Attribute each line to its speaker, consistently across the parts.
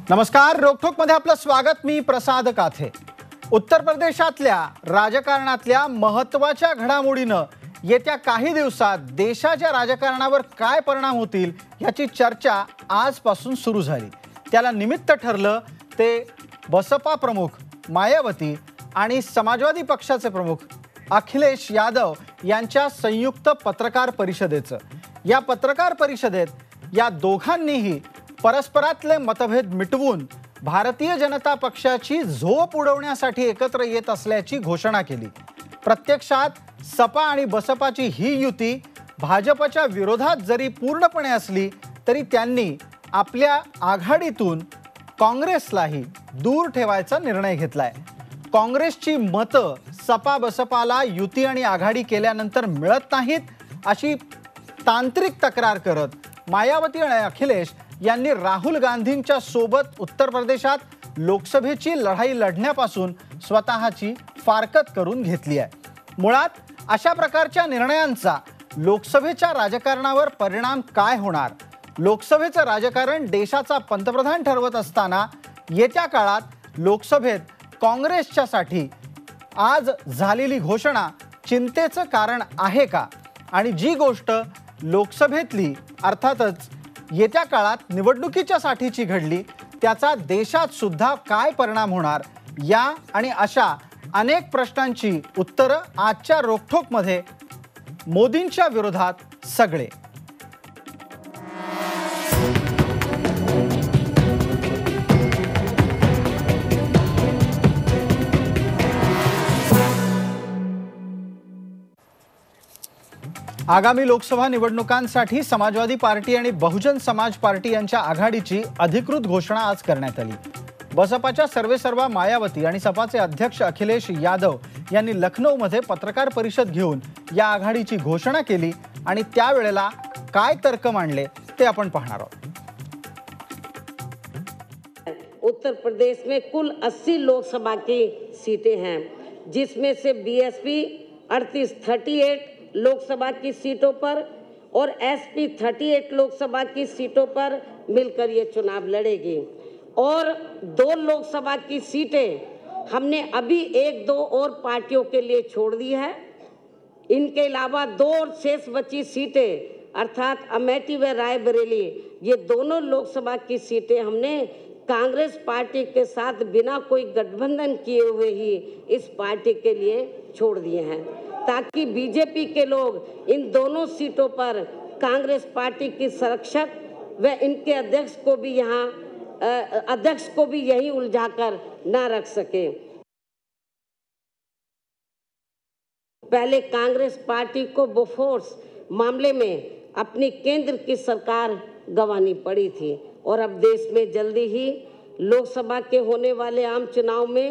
Speaker 1: नमस्कार, रोकठोक मध्ये आपलं स्वागत. मी प्रसाद काथे. उत्तर प्रदेशातल्या राजकारणातल्या महत्त्वाच्या घडामोडीनं येत्या काही दिवसात देशाच्या राजकारणावर काय परिणाम होतील याची चर्चा आजपासून सुरू झाली. त्याला निमित्त ठरलं ते बसपा प्रमुख मायावती आणि समाजवादी पक्षाचे प्रमुख अखिलेश यादव यांच्या संयुक्त पत्रकार परिषदेचं. या पत्रकार परिषदेत या दोघांनीही परस्परातले मतभेद मिटवून भारतीय जनता पक्षाची झोप उडवण्यासाठी एकत्र येत असल्याची घोषणा केली. प्रत्यक्षात सपा आणि बसपाची ही युती भाजपच्या विरोधात जरी पूर्णपणे असली तरी त्यांनी आपल्या आघाडीतून काँग्रेसलाही दूर ठेवायचा निर्णय घेतलाय. काँग्रेसची मतं सपा बसपाला युती आणि आघाडी केल्यानंतर मिळत नाहीत अशी तांत्रिक तक्रार करत मायावती आणि अखिलेश यांनी राहुल गांधींच्या सोबत उत्तर प्रदेशात लोकसभेची लढाई लढण्यापासून स्वतःची फारकत करून घेतली आहे. मुळात अशा प्रकारच्या निर्णयांचा लोकसभेच्या राजकारणावर परिणाम काय होणार? लोकसभेचं राजकारण देशाचा पंतप्रधान ठरवत असताना येत्या काळात लोकसभेत काँग्रेसच्यासाठी आज झालेली घोषणा चिंतेचं कारण आहे का? आणि जी गोष्ट लोकसभेतली अर्थातच येत्या काळात निवडणुकीच्या साठीची घडली त्याचा देशात सुद्धा काय परिणाम होणार? या आणि अशा अनेक प्रश्नांची उत्तरं आजच्या रोकठोकमध्ये. मोदींच्या विरोधात सगळे. आगामी लोकसभा निवडणुकांसाठी समाजवादी पार्टी आणि बहुजन समाज पार्टी यांच्या आघाडीची अधिकृत घोषणा आज करण्यात आली. बसपाच्या सर्वेसर्वा मायावती आणि सपाचे अध्यक्ष अखिलेश यादव यांनी लखनौमध्ये पत्रकार परिषद घेऊन या आघाडीची घोषणा केली आणि त्यावेळेला काय तर्क मांडले ते आपण पाहणार आहोत.
Speaker 2: उत्तर प्रदेश में कुल 80 लोकसभा की सीटें हैं, जिसमें से बीएसपी 38 लोकसभा की सीटों पर और एसपी 38 लोकसभा की सीटों पर मिलकर ये चुनाव लड़ेगी. और 2 लोकसभा की सीटें हमने अभी 1-2 और पार्टियों के लिए छोड़ दी है. इनके अलावा 2 और शेष बची सीटें अर्थात अमेठी व रायबरेली, ये दोनों लोकसभा की सीटें हमने कांग्रेस पार्टी के साथ बिना कोई गठबंधन किए हुए ही इस पार्टी के लिए छोड़ दिए हैं, ताकि बीजेपी के लोग इन दोनों सीटों पर कांग्रेस पार्टी की संरक्षक व इनके अध्यक्ष को भी यही उलझाकर ना रख सके. पहले कांग्रेस पार्टी को बोफोर्स मामले में अपनी केंद्र की सरकार गंवानी पड़ी थी और अब देश में जल्दी ही लोकसभा के होने वाले आम चुनाव में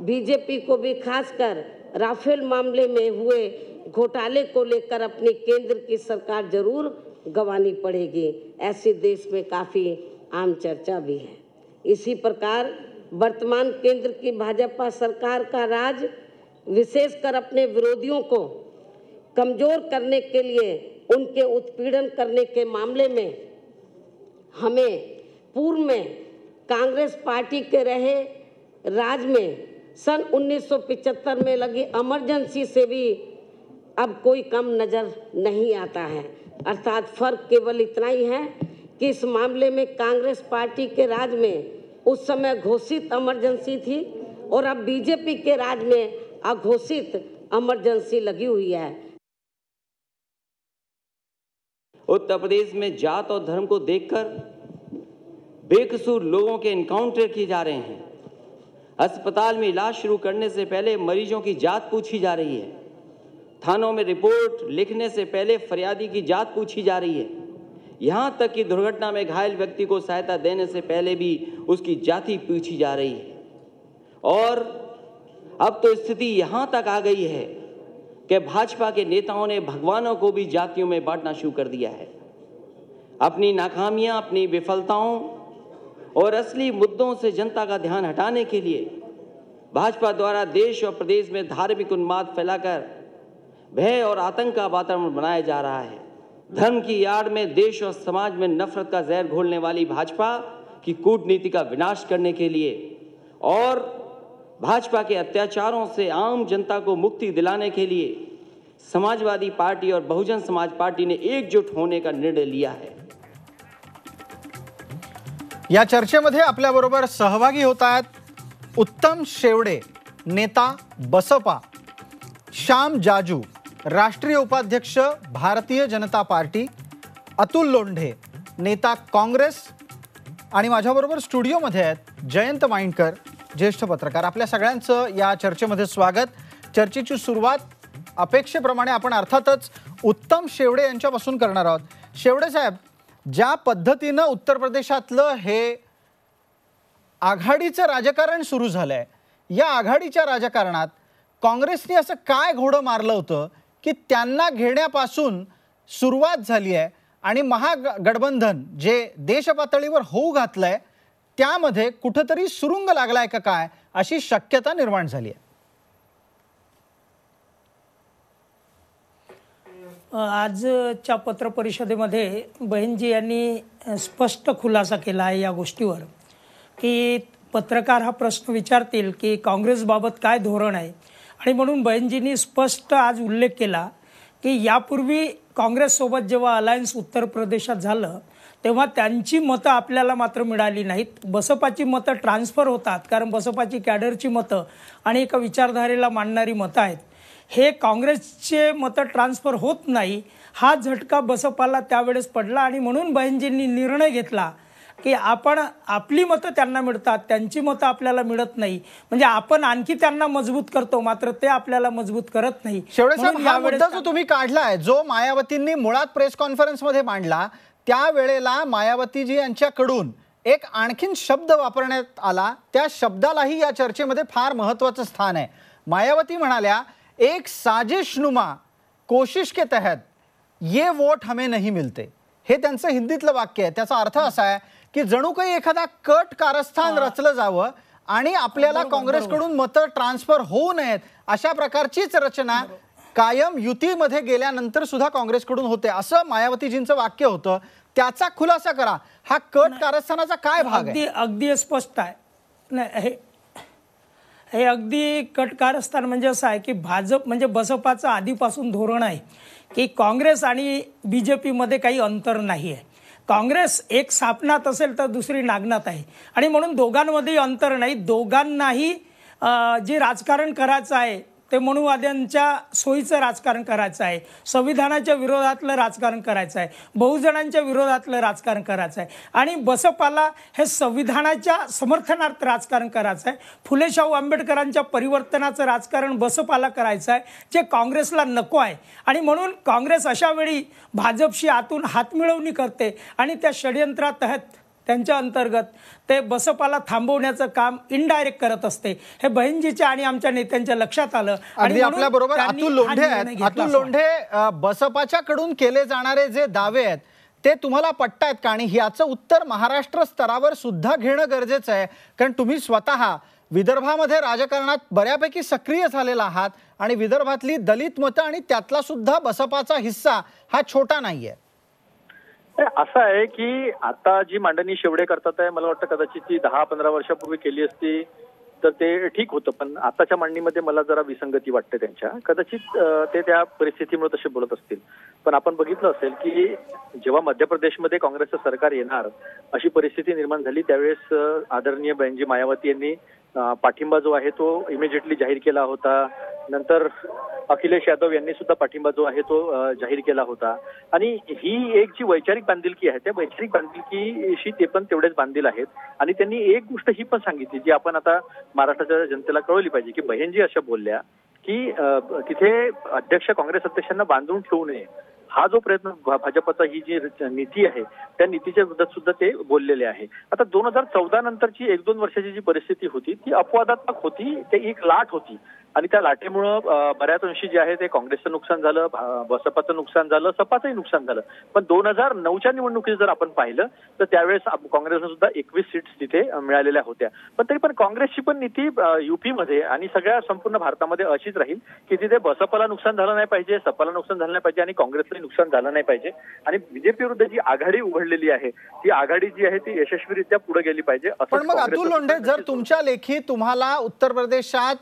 Speaker 2: बीजेपी को भी खासकर राफेल मामले में हुए घोटाले को लेकर अपनी केंद्र की सरकार जरूर गंवानी पड़ेगी. ऐसी देश में काफ़ी आम चर्चा भी है. इसी प्रकार वर्तमान केंद्र की भाजपा सरकार का राज विशेषकर अपने विरोधियों को कमज़ोर करने के लिए उनके उत्पीड़न करने के मामले में हमें पूर्व में कांग्रेस पार्टी के रहे राज में सन 1975 में लगी इमरजेंसी से भी अब कोई कम नज़र नहीं आता है. अर्थात फर्क केवल इतना ही है कि इस मामले में कांग्रेस पार्टी के राज में उस समय घोषित इमरजेंसी थी और अब बीजेपी के राज में अघोषित इमरजेंसी लगी हुई है.
Speaker 3: उत्तर प्रदेश में जात और धर्म को देखकर बेकसूर लोगों के एनकाउंटर किए जा रहे हैं. अस्पताल में इलाज शुरू करने से पहले मरीजों की जात पूछी जा रही है. थानों में रिपोर्ट लिखने से पहले फरियादी की जात पूछी जा रही है. यहाँ तक कि दुर्घटना में घायल व्यक्ति को सहायता देने से पहले भी उसकी जाति पूछी जा रही है. और अब तो स्थिति यहाँ तक आ गई है कि भाजपा के नेताओं ने भगवानों को भी जातियों में बांटना शुरू कर दिया है. अपनी नाकामियाँ, अपनी विफलताओं और असली मुद्दों से जनता का ध्यान हटाने के लिए भाजपा द्वारा देश और प्रदेश में धार्मिक उन्माद फैलाकर भय और आतंक का वातावरण बनाया जा रहा है. धर्म की आड़ में देश और समाज में नफरत का जहर घोलने वाली भाजपा की कूटनीति का विनाश करने के लिए और भाजपा के अत्याचारों से आम जनता को मुक्ति दिलाने के लिए समाजवादी पार्टी और बहुजन समाज पार्टी ने एकजुट होने का निर्णय लिया है।
Speaker 1: या चर्चेमध्ये आपल्याबरोबर सहभागी होत आहेत उत्तम शेवडे, नेता बसपा, श्याम जाजू, राष्ट्रीय उपाध्यक्ष भारतीय जनता पार्टी, अतुल लोंढे, नेता काँग्रेस, आणि माझ्याबरोबर स्टुडिओमध्ये आहेत जयंत माइंडकर, ज्येष्ठ पत्रकार. आपल्या सगळ्यांचं या चर्चेमध्ये स्वागत. चर्चेची सुरुवात अपेक्षेप्रमाणे आपण अर्थातच उत्तम शेवडे यांच्यापासून करणार आहोत. शेवडे साहेब, ज्या पद्धतीनं उत्तर प्रदेशातलं हे आघाडीचं राजकारण सुरू झालंय, या आघाडीच्या राजकारणात काँग्रेसने असं काय घोडं मारलं होतं की त्यांना घेण्यापासून सुरुवात झाली आहे आणि महागठबंधन जे देशपातळीवर होऊ घातलंय त्यामध्ये कुठेतरी सुरुंग लागलाय का काय अशी शक्यता निर्माण झाली आहे.
Speaker 4: आजच्या पत्रपरिषदेमध्ये बहिणजी यांनी स्पष्ट खुलासा केला आहे या गोष्टीवर की पत्रकार हा प्रश्न विचारतील की काँग्रेसबाबत काय धोरण आहे, आणि म्हणून बहिणजींनी स्पष्ट आज उल्लेख केला की यापूर्वी काँग्रेससोबत जेव्हा अलायन्स उत्तर प्रदेशात झालं तेव्हा त्यांची मतं आपल्याला मात्र मिळाली नाहीत. बसपाची मतं ट्रान्सफर होतात, कारण बसपाची कॅडरची मतं आणि एका विचारधारेला मांडणारी मतं आहेत. हे काँग्रेसचे मतं ट्रान्सफर होत नाही, हा झटका बसपाला त्यावेळेस पडला, आणि म्हणून बहिणजींनी निर्णय घेतला की आपण आपली मतं त्यांना मिळतात, त्यांची मतं आपल्याला मिळत नाही, म्हणजे आपण आणखी त्यांना मजबूत करतो मात्र ते आपल्याला मजबूत करत नाही.
Speaker 1: शेवडे साहेब, हा मुद्दा जो तुम्ही काढलाय, जो मायावतींनी मुळात प्रेस कॉन्फरन्समध्ये मांडला, त्यावेळेला मायावतीजी यांच्याकडून एक आणखीन शब्द वापरण्यात आला, त्या शब्दालाही या चर्चेमध्ये फार महत्त्वाचं स्थान आहे. मायावती म्हणाल्या, एक साजिशनुमा कोशिश के तहत ये वोट हमें नहीं मिलते. हे त्यांचं हिंदीतलं वाक्य आहे. त्याचा अर्थ असा आहे की जणू काही एखादा कट कारस्थान रचलं जावं आणि आपल्याला काँग्रेसकडून मतं ट्रान्सफर होऊ नयेत अशा प्रकारचीच रचना कायम युतीमध्ये गेल्यानंतर सुद्धा काँग्रेसकडून होते, असं मायावतीजींचं वाक्य होतं. त्याचा खुलासा करा. हा कट कारस्थानाचा काय भाग आहे?
Speaker 4: अगदी स्पष्ट आहे. नाही, हे अगदी कट कारस्थान म्हणजे असं आहे की भाजप म्हणजे बसपाचं आधीपासून धोरण आहे की काँग्रेस आणि बीजेपीमध्ये काही अंतर नाही आहे. काँग्रेस एक सापनात असेल तर दुसरी नागनाथ आहे, आणि म्हणून दोघांमध्ये अंतर नाही. दोघांनाही जे राजकारण करायचं आहे ते मनुवाद्यांच्या सोयीचं राजकारण करायचं आहे, संविधानाच्या विरोधातलं राजकारण करायचं आहे, बहुजनांच्या विरोधातलं राजकारण करायचं आहे, आणि बसपाला हे संविधानाच्या समर्थनार्थ राजकारण करायचं आहे. फुले शाहू आंबेडकरांच्या परिवर्तनाचं राजकारण बसपाला करायचं आहे, जे काँग्रेसला नको आहे. आणि म्हणून काँग्रेस अशा वेळी भाजपशी आतून हातमिळवणी करते आणि त्या षडयंत्रातहत त्यांच्या अंतर्गत ते बसपाला थांबवण्याचं काम इनडायरेक्ट करत असते. हे बहिणजीच्या आणि आमच्या नेत्यांच्या लक्षात आलं. आणि
Speaker 1: आपल्या बरोबर अतुल लोंढे आहेत. अतुल लोंढे, बसपाच्या कडून केले जाणारे जे दावे आहेत ते तुम्हाला पटतायत का? आणि याचं उत्तर महाराष्ट्र स्तरावर सुद्धा घेणं गरजेचं आहे, कारण तुम्ही स्वतः विदर्भामध्ये राजकारणात बऱ्यापैकी सक्रिय झालेला आहात आणि विदर्भातली दलित मतं आणि त्यातला सुद्धा बसपाचा हिस्सा हा छोटा नाहीये.
Speaker 5: असं आहे की आता जी मांडणी शेवडे करतात आहे, मला वाटतं कदाचित ती 10-15 वर्षापूर्वी केली असती तर ते ठीक होतं, पण आताच्या मांडणीमध्ये मला जरा विसंगती वाटते त्यांच्या. कदाचित ते त्या परिस्थितीमुळे तसे बोलत असतील, पण आपण बघितलं असेल की जेव्हा मध्य प्रदेशमध्ये काँग्रेसचं सरकार येणार अशी परिस्थिती निर्माण झाली त्यावेळेस आदरणीय बहिणजी मायावती यांनी पाठिंबा जो आहे तो इमिजिएटली जाहीर केला होता. नंतर अखिलेश यादव यांनी सुद्धा पाठिंबा जो आहे तो जाहीर केला होता. आणि ही एक जी वैचारिक बांधिलकी आहे त्या वैचारिक बांधिलकीशी ते पण तेवढेच बांधील आहेत. आणि त्यांनी एक गोष्ट ही पण सांगितली जी आपण आता महाराष्ट्राच्या जनतेला कळवली पाहिजे की बहिणजी अशा बोलल्या की तिथे काँग्रेस अध्यक्षांना बांधून ठेवू नये, हा जो प्रयत्न भाजपचा ही जी नीती आहे त्या नीतीच्या विरोधात सुद्धा ते बोललेले आहे. आता 2014 नंतरची 1-2 वर्षाची जी परिस्थिती होती ती अपवादात्मक होती, ते एक लाट होती. आणि त्या लाटेमुळं बऱ्याच अंशी जे आहे ते काँग्रेसचं नुकसान झालं, बसपाचं नुकसान झालं, सपाचंही नुकसान झालं. पण 2009च्या निवडणुकीत जर आपण पाहिलं तर त्यावेळेस काँग्रेसला सुद्धा 21 सीट्स तिथे मिळालेल्या होत्या. पण तरी पण काँग्रेसची पण नीती युपीमध्ये आणि सगळ्या संपूर्ण भारतामध्ये अशीच राहील की तिथे बसपाला नुकसान झालं नाही पाहिजे, सपाला नुकसान झालं नाही पाहिजे आणि काँग्रेसलाही नुकसान झालं नाही पाहिजे. आणि बीजेपी विरुद्ध जी आघाडी उघडलेली आहे ती आघाडी जी आहे ती यशस्वीरित्या पुढे गेली पाहिजे.
Speaker 1: पण मग अतुल लोंढे, जर तुमच्या लेखी तुम्हाला उत्तर प्रदेशात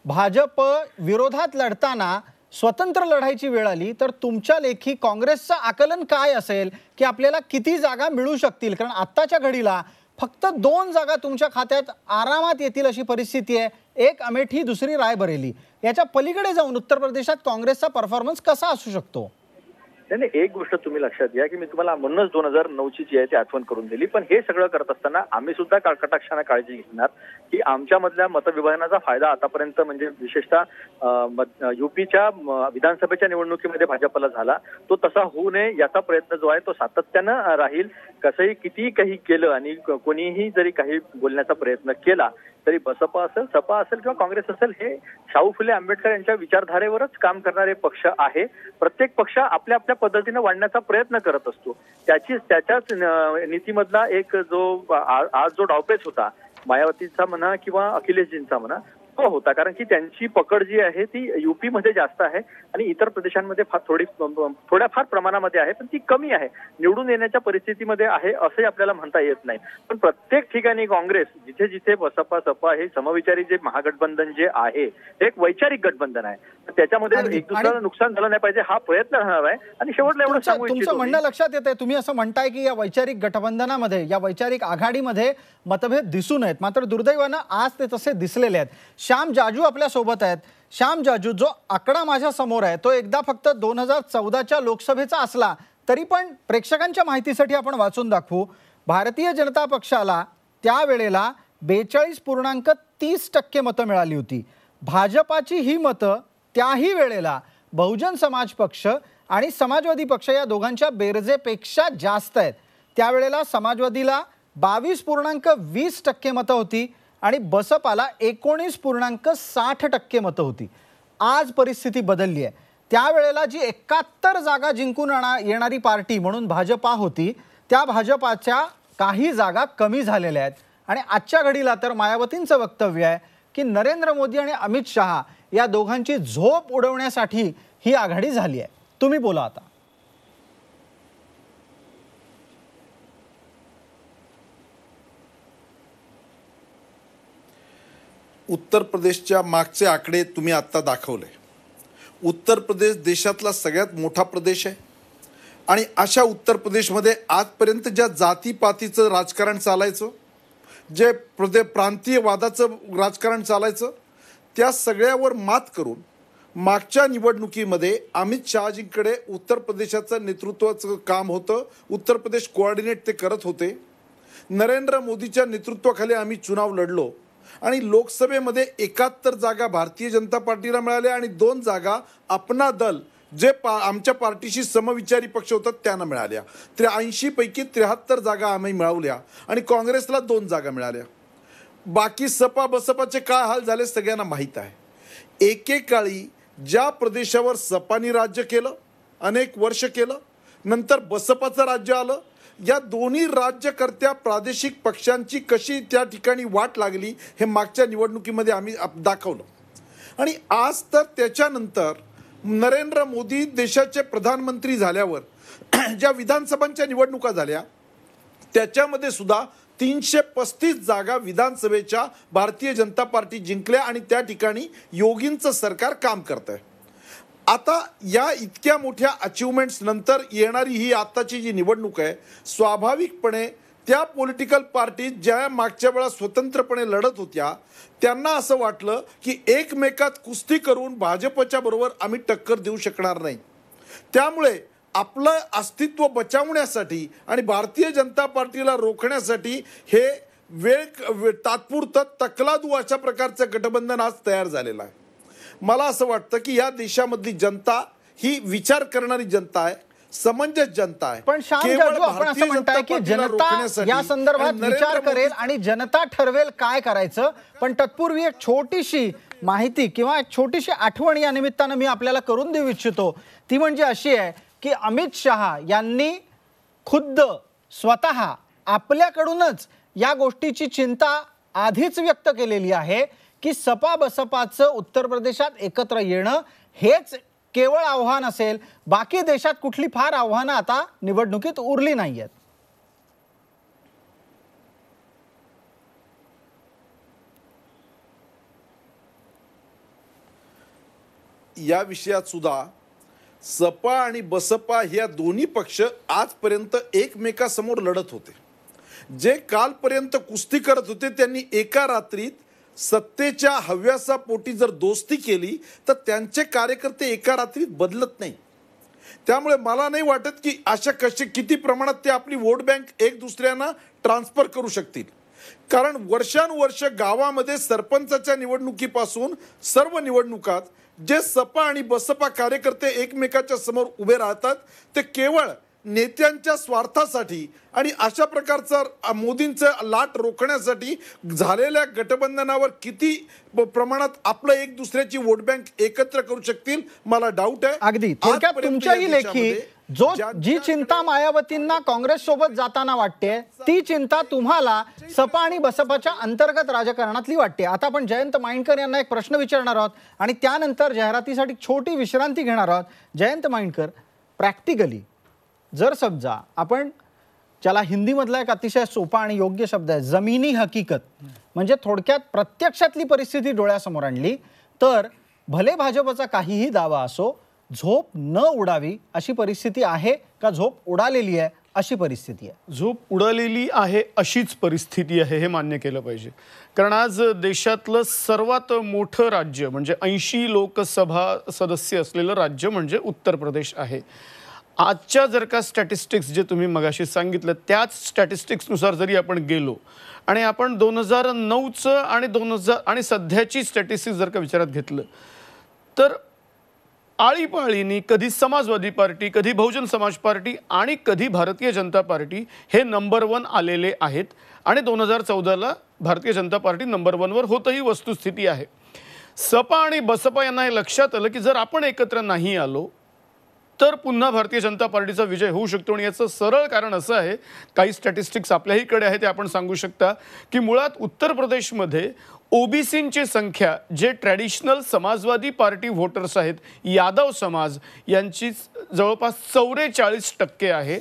Speaker 1: भाजप विरोधात लढताना स्वतंत्र लढायची वेळ आली तर तुमच्या लेखी काँग्रेसचं आकलन काय असेल की आपल्याला किती जागा मिळू शकतील? कारण आत्ताच्या घडीला फक्त 2 जागा तुमच्या खात्यात आरामात येतील अशी परिस्थिती आहे. एक अमेठी, दुसरी रायबरेली. याच्या पलीकडे जाऊन उत्तर प्रदेशात काँग्रेसचा परफॉर्मन्स कसा असू शकतो?
Speaker 5: नाही, एक गोष्ट तुम्ही लक्षात घ्या की मी तुम्हाला म्हणूनच 2009ची जी आहे ती आठवण करून दिली. पण हे सगळं करत असताना आम्ही सुद्धा कटाक्षाने काळजी घेणार की आमच्यामधल्या मतविभाजनाचा फायदा आतापर्यंत म्हणजे विशेषतः युपीच्या विधानसभेच्या निवडणुकीमध्ये भाजपला झाला तो तसा होऊ नये याचा प्रयत्न जो आहे तो सातत्यानं राहील. कसंही कितीही काही केलं आणि कोणीही जरी काही बोलण्याचा प्रयत्न केला तरी बसपा असेल, सपा असेल किंवा काँग्रेस असेल हे शाहू फुले आंबेडकर यांच्या विचारधारेवरच काम करणारे पक्ष आहे. प्रत्येक पक्ष आपल्या आपल्या पद्धतीने वाढण्याचा प्रयत्न करत असतो. त्याच्याच नीतीमधला एक जो आज जो डावपेच होता मायावतीचा म्हणा किंवा अखिलेशजींचा म्हणा तो होता. कारण की त्यांची पकड जी आहे ती युपी मध्ये जास्त आहे आणि इतर प्रदेशांमध्ये थोड्याफार प्रमाणामध्ये आहे पण ती कमी आहे. निवडून येण्याच्या परिस्थितीमध्ये आहे असंही आपल्याला म्हणता येत नाही. पण प्रत्येक ठिकाणी काँग्रेस जिथे जिथे बसपा सपा हे समविचारी जे महागठबंधन जे आहे हे एक वैचारिक गठबंधन आहे. त्याच्यामध्ये एक दुसऱ्याला नुकसान झालं नाही पाहिजे हा प्रयत्न राहणार आहे. आणि शेवटला एवढं सांगू इच्छितो,
Speaker 1: तुमचं म्हणणं लक्षात येत आहे. तुम्ही असं म्हणताय की या वैचारिक गठबंधनामध्ये, या वैचारिक आघाडीमध्ये मतभेद दिसू नयेत. मात्र दुर्दैवानं आज ते तसे दिसलेले आहेत. श्याम जाजू आपल्या सोबत आहेत. श्याम जाजू, जो आकडा माझ्या समोर आहे तो एकदा फक्त 2014च्या लोकसभेचा असला तरी पण प्रेक्षकांच्या माहितीसाठी आपण वाचून दाखवू. भारतीय जनता पक्षाला त्यावेळेला 42.30% मतं मिळाली होती. भाजपाची ही मतं त्याही वेळेला बहुजन समाज पक्ष आणि समाजवादी पक्ष या दोघांच्या बेरजेपेक्षा जास्त आहेत. त्यावेळेला समाजवादीला 22.20% मतं होती आणि बसपाला 19.60% मतं होती. आज परिस्थिती बदलली आहे. त्यावेळेला जी 71 जागा जिंकून येणारी पार्टी म्हणून भाजपा होती त्या भाजपाच्या काही जागा कमी झालेल्या आहेत. आणि आजच्या घडीला तर मायावतींचं वक्तव्य आहे की नरेंद्र मोदी आणि अमित शहा या दोघांची झोप उडवण्यासाठी ही आघाडी झाली आहे. तुम्ही बोला आता.
Speaker 6: उत्तर प्रदेशच्या मागचे आकडे तुम्ही आत्ता दाखवले. उत्तर प्रदेश देशातला सगळ्यात मोठा प्रदेश आहे आणि अशा उत्तर प्रदेशमध्ये आजपर्यंत ज्या जातीपातीचं राजकारण चालायचं, जे प्रांतीयवादाचं राजकारण चालायचं, त्या सगळ्यावर मात करून मागच्या निवडणुकीमध्ये अमित शहाजींकडे उत्तर प्रदेशाचं नेतृत्वाचं काम होतं. उत्तर प्रदेश कोऑर्डिनेट ते करत होते. नरेंद्र मोदीच्या नेतृत्वाखाली आम्ही चुनाव लढलो आणि लोकसभेमध्ये 71 जागा भारतीय जनता पार्टीला मिळाल्या आणि 2 जागा अपना दल जे आमच्या पार्टीशी समविचारी पक्ष होतात त्यांना मिळाल्या. 83 पैकी 73 जागा आम्ही मिळवल्या आणि काँग्रेसला 2 जागा मिळाल्या. बाकी सपा बसपाचे काय हाल झाले सगळ्यांना माहीत आहे. एकेकाळी ज्या प्रदेशावर सपानी राज्य केलं, अनेक वर्ष केलं, नंतर बसपाचं राज्य आलं, या दोन्ही राज्यकर्त्या प्रादेशिक पक्षांची कशी त्या ठिकाणी वाट लागली हे मागच्या निवडणुकीमध्ये आम्ही दाखवलं. आणि आज तर त्याच्यानंतर नरेंद्र मोदी देशाचे प्रधानमंत्री झाल्यावर ज्या विधानसभांच्या निवडणुका झाल्या त्याच्यामध्ये सुद्धा 335 जागा विधानसभेच्या भारतीय जनता पार्टी जिंकल्या आणि त्या ठिकाणी योगींचं सरकार काम करत आहे. आता या इतक्या मोठ्या अचिव्हमेंट्स नंतर येणारी ही आत्ताची जी निवडणूक आहे, स्वाभाविकपणे त्या पॉलिटिकल पार्टी ज्या मागच्या वेळा स्वतंत्रपणे लढत होत्या त्यांना असं वाटलं की एकमेकात कुस्ती करून भाजपच्या बरोबर आम्ही टक्कर देऊ शकणार नाही. त्यामुळे आपलं अस्तित्व बचावण्यासाठी आणि भारतीय जनता पार्टीला रोखण्यासाठी हे तात्पुरतं तकलादू अशा प्रकारचं गठबंधन आज तयार झालेलं आहे. मला असं वाटतं की या देशामधली जनता ही विचार करणारी जनता आहे, समंजस जनता आहे.
Speaker 1: पण श्याम
Speaker 6: केवळ
Speaker 1: जाजू, आपण
Speaker 6: भारतीय
Speaker 1: असं म्हणताय
Speaker 6: जनता
Speaker 1: की
Speaker 6: पार्टीला
Speaker 1: जनता
Speaker 6: रोखण्यासाठी
Speaker 1: या संदर्भात
Speaker 6: आणि नरेंद्र
Speaker 1: विचार करेल
Speaker 6: मोदी-
Speaker 1: आणि जनता ठरवेल काय करायचं. पण तत्पूर्वी एक छोटीशी माहिती किंवा एक छोटीशी आठवण या निमित्तानं मी आपल्याला करून देऊ इच्छितो. ती म्हणजे अशी आहे की अमित शहा यांनी खुद्द स्वतः आपल्याकडूनच या गोष्टीची चिंता आधीच व्यक्त केलेली आहे की सपा बसपाचं उत्तर प्रदेशात एकत्र येणं हेच केवळ आव्हान असेल. बाकी देशात कुठली फार आव्हानं आता निवडणुकीत उरली नाहीयेत.
Speaker 6: या विषयात सुद्धा सपा आणि बसपा ह्या दोन्ही पक्ष आजपर्यंत एकमेकासमोर लढत होते. जे कालपर्यंत कुस्ती करत होते त्यांनी एका रात्रीत सत्तेच्या हव्यासापोटी जर दोस्ती केली तर त्यांचे कार्यकर्ते एका रात्रीत बदलत नाही. त्यामुळे मला नाही वाटत की अशा किती प्रमाणात ते आपली वोट बँक एक दुसऱ्यांना ट्रान्सफर करू शकतील. कारण वर्षानुवर्ष गावामध्ये सरपंचाच्या निवडणुकीपासून सर्व निवडणुकात जे सपा आणि बसपा कार्यकर्ते एकमेकाच्या समोर उभे राहतात ते केवळ नेत्यांच्या स्वार्थासाठी आणि अशा प्रकारचा मोदींचं लाट रोखण्यासाठी झालेल्या गठबंधनावर किती प्रमाणात आपलं एक दुसऱ्याची वोट बँक एकत्र करू शकतील मला डाऊट आहे.
Speaker 1: अगदी थोडक्यात तुमच्याही लेखी जी चिंता मायावतींना काँग्रेस सोबत जाताना वाटते ती चिंता तुम्हाला सपा आणि बसपाच्या अंतर्गत राजकारणातली वाटते. आता आपण जयंत माइंडकर यांना एक प्रश्न विचारणार आहोत आणि त्यानंतर जाहिरातीसाठी छोटी विश्रांती घेणार आहोत. जयंत माइंडकर, प्रॅक्टिकली जर समजा आपण ज्याला हिंदीमधला एक अतिशय सोपा आणि योग्य शब्द आहे जमिनी हकीकत म्हणजे थोडक्यात प्रत्यक्षातली परिस्थिती डोळ्यासमोर आणली तर भले भाजपचा काहीही दावा असो झोप न उडावी अशी परिस्थिती आहे का झोप उडालेली आहे अशी परिस्थिती आहे?
Speaker 7: झोप उडालेली आहे अशीच परिस्थिती आहे हे मान्य केलं पाहिजे. कारण आज देशातलं सर्वात मोठं राज्य म्हणजे 80 लोकसभा सदस्य असलेलं राज्य म्हणजे उत्तर प्रदेश आहे. आजच्या जर का स्टॅटिस्टिक्स जे तुम्ही मगाशी सांगितलं त्याच स्टॅटिस्टिक्सनुसार जरी आपण गेलो आणि आपण 2009चं आणि सध्याची स्टॅटिस्टिक्स जर का विचारात घेतलं तर आळीपाळीनी कधी समाजवादी पार्टी, कधी बहुजन समाज पार्टी आणि कधी भारतीय जनता पार्टी हे नंबर 1 आलेले आहेत आणि 2014ला भारतीय जनता पार्टी नंबर 1 वर होतही वस्तुस्थिती आहे. सपा आणि बसपा यांना हे लक्षात आलं की जर आपण एकत्र नाही आलो तर पुन्हा भारतीय जनता पार्टीचा विजय होऊ शकतो. आणि याचं सरळ कारण असं आहे, काही स्टॅटिस्टिक्स आपल्याहीकडे आहे ते आपण सांगू शकता की मुळात उत्तर प्रदेशमध्ये ओबीसींची संख्या जे ट्रॅडिशनल समाजवादी पार्टी व्होटर्स आहेत यादव समाज यांची जवळपास 44% आहे.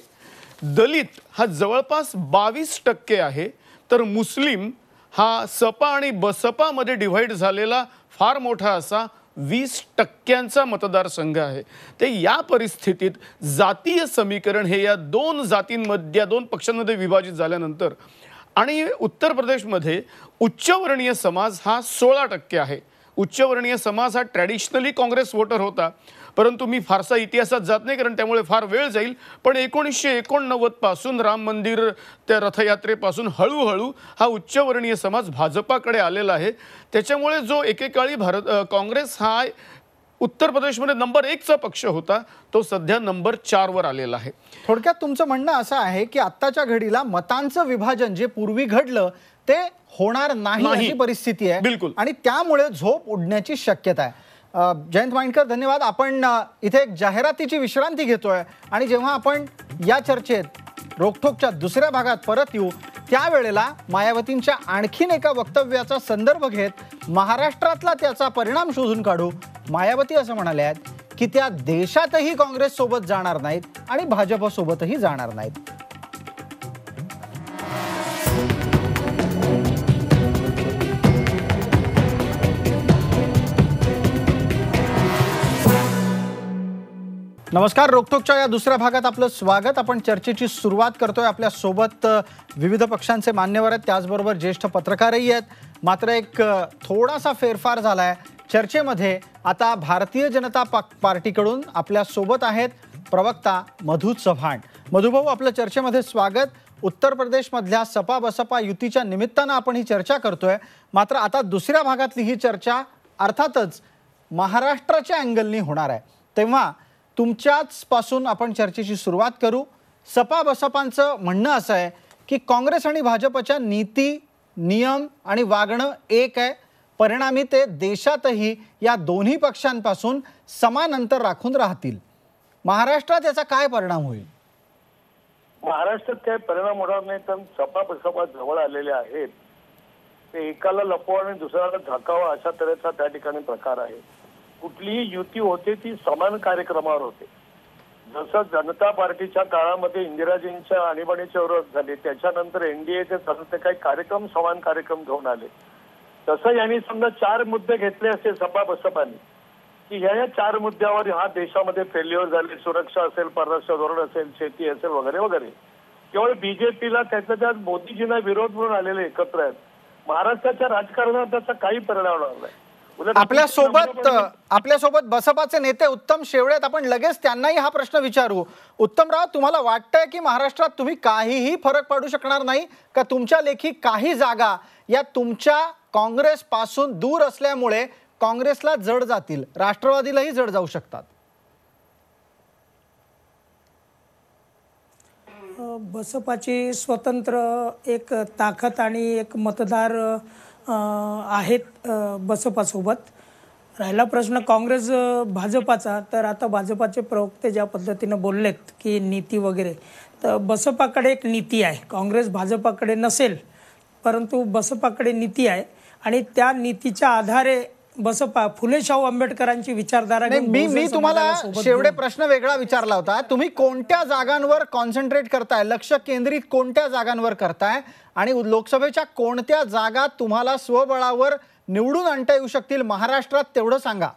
Speaker 7: दलित हा जवळपास 22% आहे. तर मुस्लिम हा सपा आणि बसपामध्ये डिव्हाइड झालेला फार मोठा असा 20% मतदारसंघ आहे. ते या परिस्थितीत जातीय समीकरण हे या दोन पक्षांमध्ये विभाजित झाल्यानंतर आणि उत्तर प्रदेशमध्ये उच्चवर्णीय समाज हा 16% आहे. उच्चवर्णीय समाज हा ट्रॅडिशनली काँग्रेस वोटर होता परंतु मी फारसा इतिहासात जात नाही कारण त्यामुळे फार वेळ जाईल. पण 1989 पासून राम मंदिर त्या रथयात्रेपासून हळूहळू हा उच्चवर्णीय समाज भाजपाकडे आलेला आहे. त्याच्यामुळे जो एकेकाळी काँग्रेस हा उत्तर प्रदेशमध्ये नंबर 1चा पक्ष होता तो सध्या नंबर 4 वर आलेला आहे.
Speaker 1: थोडक्यात तुमचं म्हणणं असं आहे की आत्ताच्या घडीला मतांचं विभाजन जे पूर्वी घडलं ते होणार नाही अशी परिस्थिती आहे.
Speaker 7: बिलकुल.
Speaker 1: आणि त्यामुळे झोप उडण्याची शक्यता आहे. जयंत माइंडकर, धन्यवाद. आपण इथे एक जाहिरातीची विश्रांती घेतोय आणि जेव्हा आपण या चर्चेत रोखठोकच्या दुसऱ्या भागात परत येऊ त्यावेळेला मायावतींच्या आणखीन एका वक्तव्याचा संदर्भ घेत महाराष्ट्रातला त्याचा परिणाम शोधून काढू. मायावती असं म्हणाल्या आहेत की त्या देशातही काँग्रेस सोबत जाणार नाहीत आणि भाजपसोबतही जाणार नाहीत. नमस्कार, रोखठोकच्या या दुसऱ्या भागात आपलं स्वागत. आपण चर्चेची सुरुवात करतोय. आपल्या सोबत विविध पक्षांचे मान्यवर आहेत, त्याचबरोबर ज्येष्ठ पत्रकारही आहेत. मात्र एक थोडासा फेरफार झालाय चर्चेमध्ये. आता भारतीय जनता पार्टीकडून आपल्या सोबत आहेत प्रवक्ता मधू चव्हाण. मधुभाऊ, आपलं चर्चेमध्ये स्वागत. उत्तर प्रदेशमधल्या सपा बसपा युतीच्या निमित्तानं आपण ही चर्चा करतोय. मात्र आता दुसऱ्या भागातली ही चर्चा अर्थातच महाराष्ट्राच्या अँगलनी होणार आहे. तेव्हा तुमच्याच पासून आपण चर्चेची सुरुवात करू. सपा बसपांचं म्हणणं असं आहे की काँग्रेस आणि भाजपच्या नीती, नियम आणि वागणं एक आहे. परिणामी ते देशातही या दोन्ही पक्षांपासून समान अंतर राखून राहतील. महाराष्ट्रात याचा काय परिणाम होईल?
Speaker 8: महाराष्ट्रात काय परिणाम होणार नाही, तर सपा बसपा जवळ आलेले आहेत. ते एकाला लपवा आणि दुसऱ्याला झाकावा अशा तऱ्हेचा त्या ठिकाणी प्रकार आहे. कुठलीही युती होते ती समान कार्यक्रमावर होते. जसं जनता पार्टीच्या काळामध्ये इंदिराजींच्या आणीबाणीच्या विरोध झाले, त्याच्यानंतर एनडीएचे चालते काही कार्यक्रम समान कार्यक्रम घेऊन आले. तसं यांनी समजा 4 मुद्दे घेतले असते सपा बसपाने की ह्या 4 मुद्द्यावर हा देशामध्ये फेल्युअर झाले, सुरक्षा असेल, परराष्ट्र धोरण असेल, शेती असेल वगैरे वगैरे. केवळ बीजेपीला त्यात मोदीजींना विरोध म्हणून आलेले एकत्र आहेत. महाराष्ट्राच्या राजकारणात त्याचा काही परिणाम होणार नाही.
Speaker 1: आपल्यासोबत बसपाचे नेते उत्तम शेवळे आहेत. आपण लगेच त्यांनाही हा प्रश्न विचारू. उत्तमराव, तुम्हाला वाटतंय की महाराष्ट्रात तुम्ही काहीही फरक पाडू शकणार नाही का? तुमच्या लेखी काही जागा या तुमच्या काँग्रेस पासून दूर असल्यामुळे काँग्रेसला जड जातील, राष्ट्रवादीलाही जड जाऊ शकतात?
Speaker 4: बसपाची स्वतंत्र एक ताकद आणि एक मतदार आहेत बसपासोबत. राहिला प्रश्न काँग्रेस भाजपाचा, तर आता भाजपाचे प्रवक्ते ज्या पद्धतीनं बोललेत की नीती वगैरे, तर बसपाकडे एक नीती आहे. काँग्रेस भाजपाकडे नसेल, परंतु बसपाकडे नीती आहे आणि त्या नीतीच्या आधारे बसपा फुले शाहू आंबेडकरांची विचारधारा.
Speaker 1: मी तुम्हाला शेवटे प्रश्न वेगळा विचारला होता. तुम्ही कोणत्या जागांवर कॉन्सन्ट्रेट करताय, लक्ष केंद्रित कोणत्या जागांवर करताय आणि लोकसभेच्या कोणत्या जागा तुम्हाला स्वबळावर निवडून आणता येऊ शकतील महाराष्ट्रात, तेवढं सांगा.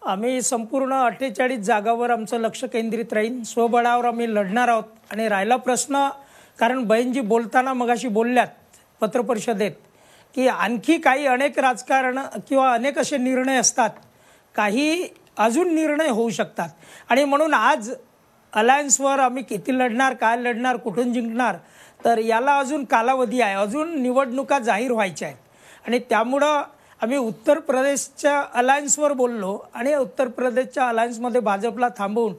Speaker 4: आम्ही संपूर्ण 48 जागावर आमचं लक्ष केंद्रित राहील. स्वबळावर आम्ही लढणार आहोत. आणि राहिला प्रश्न, कारण बहीणजी बोलताना मगाशी बोलल्यात पत्रपरिषदेत की आणखी काही अनेक राजकारण किंवा अनेक असे निर्णय असतात, काही अजून निर्णय होऊ शकतात. आणि म्हणून आज अलायन्सवर आम्ही किती लढणार, काय लढणार, कुठून जिंकणार, तर याला अजून कालावधी आहे. अजून निवडणुका जाहीर व्हायच्या आहेत. आणि त्यामुळं आम्ही उत्तर प्रदेशच्या अलायन्सवर बोललो आणि उत्तर प्रदेशच्या अलायन्समध्ये भाजपला थांबवून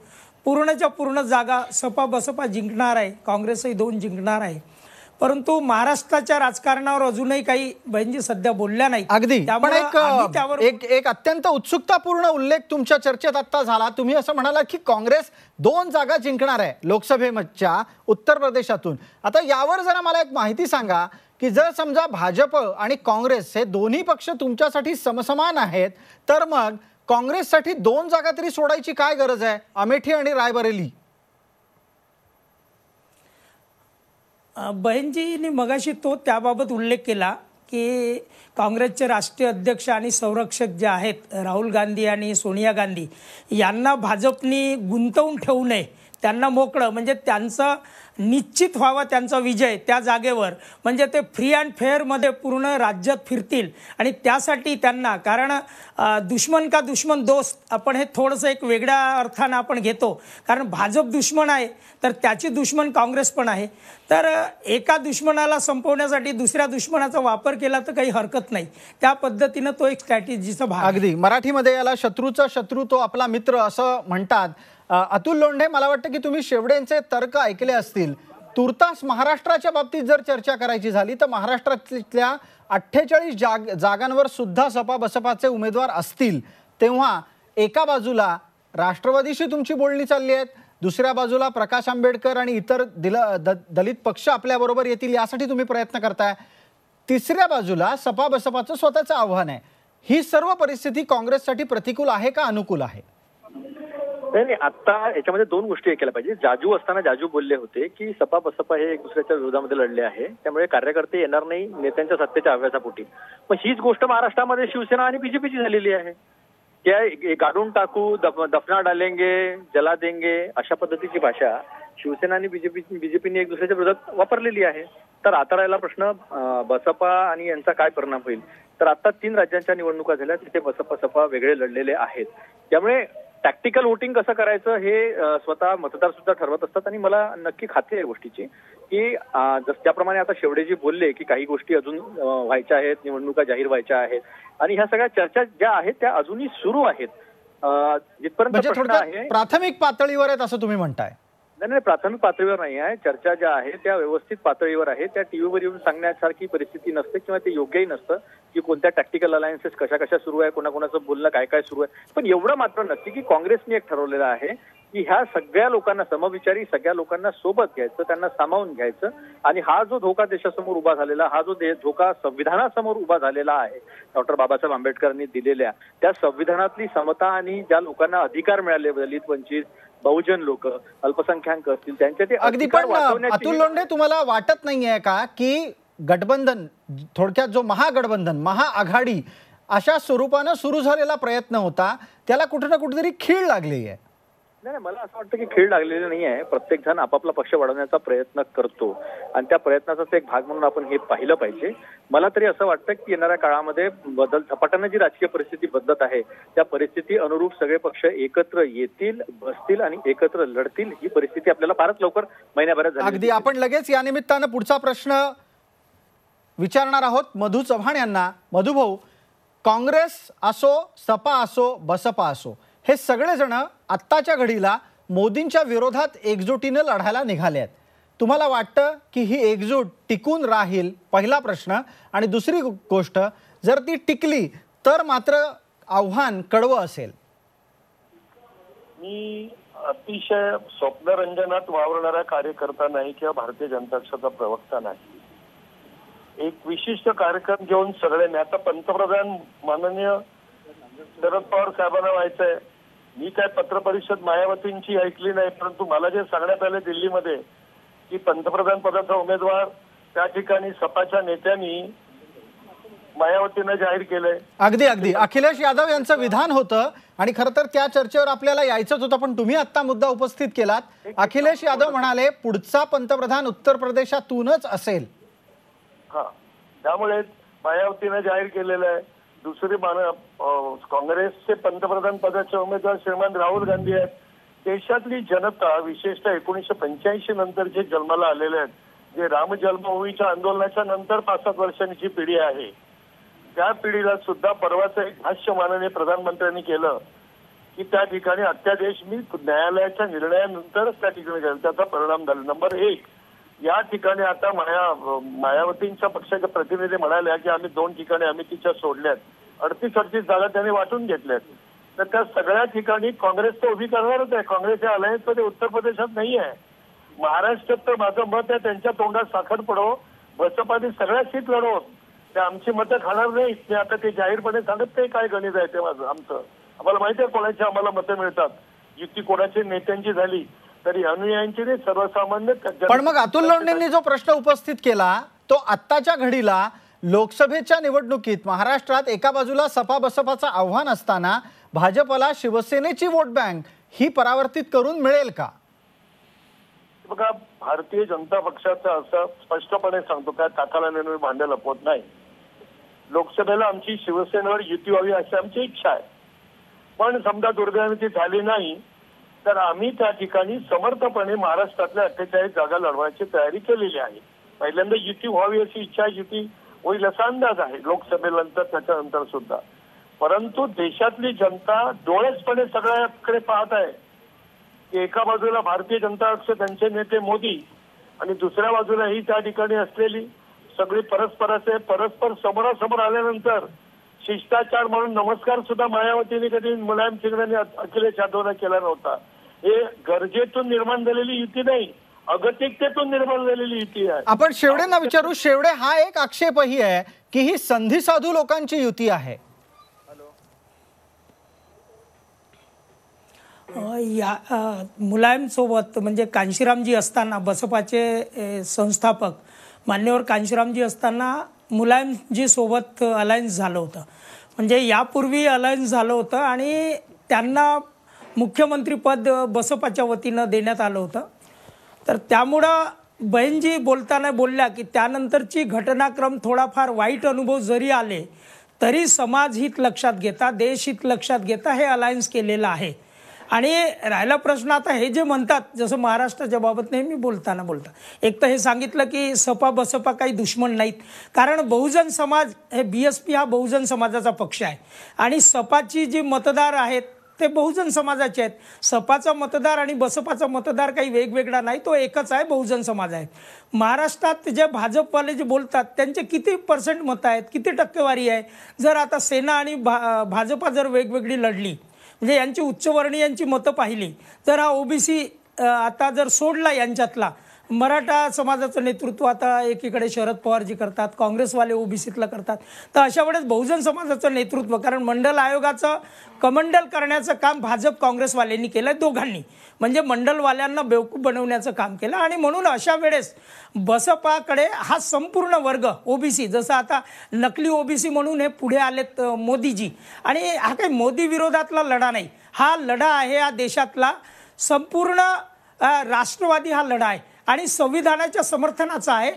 Speaker 4: पूर्णच्या पूर्ण जागा सपा बसपा जिंकणार आहे. काँग्रेसही 2 जिंकणार आहे. परंतु महाराष्ट्राच्या राजकारणावर अजूनही काही बहिणजी सध्या बोलल्या नाही.
Speaker 1: अगदी. पण एक अत्यंत उत्सुकतापूर्ण उल्लेख तुमच्या चर्चेत आता झाला. तुम्ही असं म्हणाला की काँग्रेस 2 जागा जिंकणार आहे लोकसभेच्या उत्तर प्रदेशातून. आता यावर जरा मला एक माहिती सांगा की जर समजा भाजप आणि काँग्रेस हे दोन्ही पक्ष तुमच्यासाठी समसमान आहेत, तर मग काँग्रेससाठी 2 जागा तरी सोडायची काय गरज आहे, अमेठी आणि रायबरेली?
Speaker 4: बहीणजींनी मगाशी त्याबाबत उल्लेख केला की काँग्रेसचे राष्ट्रीय अध्यक्ष आणि संरक्षक जे आहेत राहुल गांधी आणि सोनिया गांधी यांना भाजपनी गुंतवून ठेवू नये, त्यांना मोकळं, म्हणजे त्यांचं निश्चित व्हावा त्यांचा विजय त्या जागेवर, म्हणजे ते फ्री अँड फेअरमध्ये पूर्ण राज्यात फिरतील. आणि त्यासाठी त्यांना, कारण दुश्मन का दुश्मन दोस्त, आपण हे थोडंसं एक वेगळ्या अर्थानं आपण घेतो, कारण भाजप दुश्मन आहे तर त्याची दुश्मन काँग्रेस पण आहे. तर एका दुश्मनाला संपवण्यासाठी दुसऱ्या दुश्मनाचा वापर केला तर काही हरकत नाही. त्या पद्धतीनं तो एक स्ट्रॅटेजीचा भाग.
Speaker 1: अगदी. मराठीमध्ये याला शत्रूचा शत्रू तो आपला मित्र असं म्हणतात. अतुल लोंढे, मला वाटतं की तुम्ही शेवडेंचे तर्क ऐकले असतील. तुर्तास महाराष्ट्राच्या बाबतीत जर चर्चा करायची झाली तर महाराष्ट्रातल्या 48 जागांवर सुद्धा सपा बसपाचे उमेदवार असतील. तेव्हा एका बाजूला राष्ट्रवादीशी तुमची बोलणी चालली आहेत, दुसऱ्या बाजूला प्रकाश आंबेडकर आणि इतर दलित पक्ष आपल्याबरोबर येतील यासाठी तुम्ही प्रयत्न करताय, तिसऱ्या बाजूला सपा बसपाचं स्वतःचं आव्हान आहे. ही सर्व परिस्थिती काँग्रेससाठी प्रतिकूल आहे का अनुकूल आहे?
Speaker 5: नाही, आता याच्यामध्ये 2 गोष्टी केल्या पाहिजे. जाजू असताना जाजू बोलले होते की सपा बसपा हे एक दुसऱ्याच्या विरोधामध्ये लढले आहे, त्यामुळे कार्यकर्ते येणार नाही नेत्यांच्या सत्तेच्या हव्यासापोटी. पण हीच गोष्ट महाराष्ट्रामध्ये शिवसेना आणि बीजेपीची झालेली आहे. त्या गाडून टाकू, दफना डालेंगे, जला देंगे अशा पद्धतीची भाषा शिवसेना आणि बीजेपीने एक दुसऱ्याच्या विरोधात वापरलेली आहे. तर आता राहिला प्रश्न बसपा आणि यांचा काय परिणाम होईल. तर आता 3 राज्यांच्या निवडणुका झाल्या, तिथे बसपा सपा वेगळे लढलेले आहेत. त्यामुळे टॅक्टिकल वोटिंग कसं करायचं हे स्वतः मतदार सुद्धा ठरवत असतात. आणि मला नक्की खात्री आहे गोष्टीची की त्याप्रमाणे आता शेवडेजी बोलले की काही गोष्टी अजून व्हायच्या आहेत, निवडणुका जाहीर व्हायच्या आहेत आणि ह्या सगळ्या चर्चा ज्या आहेत त्या अजूनही सुरू आहेत. जिथपर्यंत
Speaker 1: म्हणजे
Speaker 5: प्रश्न
Speaker 1: थोडक्यात
Speaker 5: आहे
Speaker 1: प्राथमिक पातळीवर आहेत असं तुम्ही म्हणताय?
Speaker 5: नाही, प्राथमिक पातळीवर नाही आहे. चर्चा ज्या आहे त्या व्यवस्थित पातळीवर आहे. त्या टीव्हीवर येऊन सांगण्यासारखी परिस्थिती नसते किंवा ते योग्यही नसतं की कोणत्या टॅक्टिकल अलायन्सेस कशा कशा सुरू आहे, कोणाकोणाचं बोलणं काय काय सुरू आहे. पण एवढं मात्र नक्की की काँग्रेसने एक ठरवलेलं आहे की ह्या सगळ्या लोकांना, समविचारी सगळ्या लोकांना सोबत घ्यायचं, त्यांना सामावून घ्यायचं आणि हा जो धोका देशासमोर उभा झालेला, हा जो धोका संविधानासमोर उभा झालेला आहे डॉक्टर बाबासाहेब आंबेडकरांनी दिलेल्या त्या संविधानातली समता आणि ज्या लोकांना अधिकार मिळाले, दलित, वंचित, बहुजन लोक, अल्पसंख्याक असतील त्यांचे ते
Speaker 1: अगदी. पण अतुल लोंढे, तुम्हाला वाटत नाहीये का की गठबंधन, थोडक्यात जो महागठबंधन, महाआघाडी अशा स्वरूपानं सुरू झालेला प्रयत्न होता त्याला कुठे ना कुठेतरी खीळ लागली आहे?
Speaker 5: नाही, मला असं वाटतं की खीळ लागलेली नाही आहे. प्रत्येक जण आपापला पक्ष वाढवण्याचा प्रयत्न करतो आणि त्या प्रयत्नाचाच एक भाग म्हणून आपण हे पाहिलं पाहिजे. मला तरी असं वाटतं की येणाऱ्या काळामध्ये झपाट्यानं जी राजकीय परिस्थिती बदलत आहे त्या परिस्थिती अनुरूप सगळे पक्ष एकत्र येतील, बसतील आणि एकत्र लढतील. ही परिस्थिती आपल्याला फारच लवकर महिन्याभरात झाली.
Speaker 1: अगदी. आपण लगेच या निमित्तानं पुढचा प्रश्न विचारणार आहोत मधू चव्हाण यांना. मधू भाऊ, काँग्रेस असो, सपा असो, बसपा असो, हे सगळेजण आत्ताच्या घडीला मोदींच्या विरोधात एकजुटीने लढायला निघाले आहेत. तुम्हाला वाटतं की ही एकजूट टिकून राहील? पहिला प्रश्न. आणि दुसरी गोष्ट, जर ती टिकली तर मात्र आव्हान कडवं असेल.
Speaker 8: मी अतिशय स्वप्नरंजनात वावरणारा कार्यकर्ता नाही किंवा भारतीय जनता पक्षाचा प्रवक्ता नाही. एक विशिष्ट कार्यक्रम घेऊन सगळ्यांनी, आता पंतप्रधान माननीय शरद पवार साहेबांना व्हायचंय. मी काय पत्रपरिषद मायावतींची ऐकली नाही, परंतु मला जे सांगण्यात आले दिल्लीमध्ये की पंतप्रधान पदाचा उमेदवार त्या ठिकाणी सपाच्या नेत्यांनी मायावतीनं जाहीर केलंय.
Speaker 1: अगदी अगदी. अखिलेश यादव यांचं विधान होतं आणि खरं तर त्या चर्चेवर आपल्याला यायचंच होतं, पण तुम्ही आता मुद्दा उपस्थित केलात. अखिलेश यादव म्हणाले पुढचा पंतप्रधान उत्तर प्रदेशातूनच असेल.
Speaker 8: हा, त्यामुळे मायावतीनं जाहीर केलेलं आहे. दुसरी काँग्रेसचे पंतप्रधान पदाचे उमेदवार श्रीमान राहुल गांधी आहेत. देशातली जनता, विशेषतः 1985 नंतर जे जन्माला आलेले आहेत, जे राम जन्मभूमीच्या आंदोलनाच्या नंतर 5-7 वर्षांची पिढी आहे, त्या पिढीला सुद्धा परवाचं एक भाष्य माननीय प्रधानमंत्र्यांनी केलं की त्या ठिकाणी अध्यादेश मी न्यायालयाच्या निर्णयानंतरच त्या ठिकाणी झाला, त्याचा परिणाम झाला. नंबर 1, या ठिकाणी आता मायावतींच्या पक्षाचे प्रतिनिधी म्हणाले की आम्ही 2 ठिकाणी अमितीच्या सोडल्यात, 38 जागा त्यांनी वाटून घेतल्यात. तर त्या सगळ्या ठिकाणी काँग्रेस तर उभी करणारच आहे. काँग्रेस या अलायन्समध्ये उत्तर प्रदेशात नाही आहे. महाराष्ट्रात तर माझं मत आहे त्यांच्या तोंडात साखर पडो, बसपाने सगळ्या सीट लढवत, ते आमची मतं खाणार नाहीत. ते आता ते जाहीरपणे सांगत नाही काय गणित आहे ते माझं. आम्हाला माहिती आहे कोणाची आम्हाला मतं मिळतात. युती कोणाची नेत्यांची झाली तरी अनुयायांची नाही, सर्वसामान्य.
Speaker 1: पण मग अतुल लोंढेंनी जो प्रश्न उपस्थित केला तो आत्ताच्या घडीला लोकसभेच्या निवडणुकीत महाराष्ट्रात एका बाजूला सपा बसपाचं आव्हान असताना भाजपला शिवसेनेची वोट बँक ही परावर्तित करून मिळेल का?
Speaker 8: बघा, भारतीय जनता पक्षाचं असं स्पष्टपणे सांगतो, काय ताकाला नेहमी भांडं लपवत नाही. लोकसभेला आमची शिवसेनेवर युती व्हावी अशी आमची इच्छा आहे. पण समजा दुर्दैवाने ती झाली नाही तर आम्ही त्या ठिकाणी समर्थपणे महाराष्ट्रातल्या 48 जागा लढवायची तयारी केलेली आहे. पहिल्यांदा युती व्हावी अशी इच्छा, युती होईल असा अंदाज आहे लोकसभेनंतर, त्याच्यानंतर सुद्धा. परंतु देशातली जनता डोळसपणे सगळ्याकडे पाहत आहे की एका बाजूला भारतीय जनता पक्ष, त्यांचे नेते मोदी, आणि दुसऱ्या बाजूला ही त्या ठिकाणी असलेली सगळी परस्पर समोरासमोर आल्यानंतर शिष्टाचार म्हणून नमस्कार सुद्धा मायावतीने कधी मुलायम सिंग अखिलेश यादवला केला नव्हता. हे गरजेतून निर्माण झालेली युती नाही, अगतिकतेतून निर्माण झालेली युती आहे.
Speaker 1: आपण शेवडेंना विचारू. शेवडे, हा एक आक्षेपही आहे की ही संधी साधू लोकांची युती आहे.
Speaker 4: मुलायम सोबत म्हणजे कांशीरामजी असताना, बसपाचे संस्थापक मान्यवर कांशीरामजी असताना मुलायमजी सोबत अलायन्स झालं होतं. म्हणजे यापूर्वी अलायन्स झालं होतं आणि त्यांना मुख्यमंत्रीपद बसपाच्या वतीनं देण्यात आलं होतं. तर त्यामुळं बहिणजी बोलताना बोलल्या की त्यानंतरची घटनाक्रम थोडाफार वाईट अनुभव जरी आले तरी समाज हित लक्षात घेता, देश हित लक्षात घेता हे अलायन्स केलेलं आहे. आणि राहिला प्रश्न आता हे जे म्हणतात जसं महाराष्ट्राच्या बाबत नेहमी बोलता एक तर हे सांगितलं की सपा बसपा काही दुश्मन नाहीत, कारण बहुजन समाज हे BSP हा बहुजन समाजाचा पक्ष आहे आणि सपाची जी मतदार आहेत ते बहुजन समाजाचे आहेत. सपाचा मतदार आणि बसपाचा मतदार काही वेगवेगळा नाही, तो एकच आहे, बहुजन समाज आहे. महाराष्ट्रात जे भाजपवाले जे बोलतात त्यांचे किती % मतं आहेत, किती टक्केवारी आहे. जर आता सेना आणि भाजपा जर वेगवेगळी लढली म्हणजे यांची उच्चवर्णीयांची मतं पाहिली तर हा OBC आता जर सोडला यांच्यातला मराठा समाजाचं नेतृत्व आता एकीकडे शरद पवारजी करतात, काँग्रेसवाले OBCतलं करतात, तर अशा वेळेस बहुजन समाजाचं नेतृत्व, कारण मंडल आयोगाचं कमंडल करण्याचं काम भाजप काँग्रेसवाल्यांनी केलं दोघांनी, म्हणजे मंडलवाल्यांना बेवकूफ बनवण्याचं काम केलं. आणि म्हणून अशा वेळेस बसपाकडे हा संपूर्ण वर्ग OBC, जसं आता नकली OBC म्हणून हे पुढे आलेत मोदीजी, आणि हा काही मोदी विरोधातला लढा नाही, हा लढा आहे या देशातला संपूर्ण राष्ट्रवादी हा लढा आहे आणि संविधानाच्या समर्थनाचा आहे.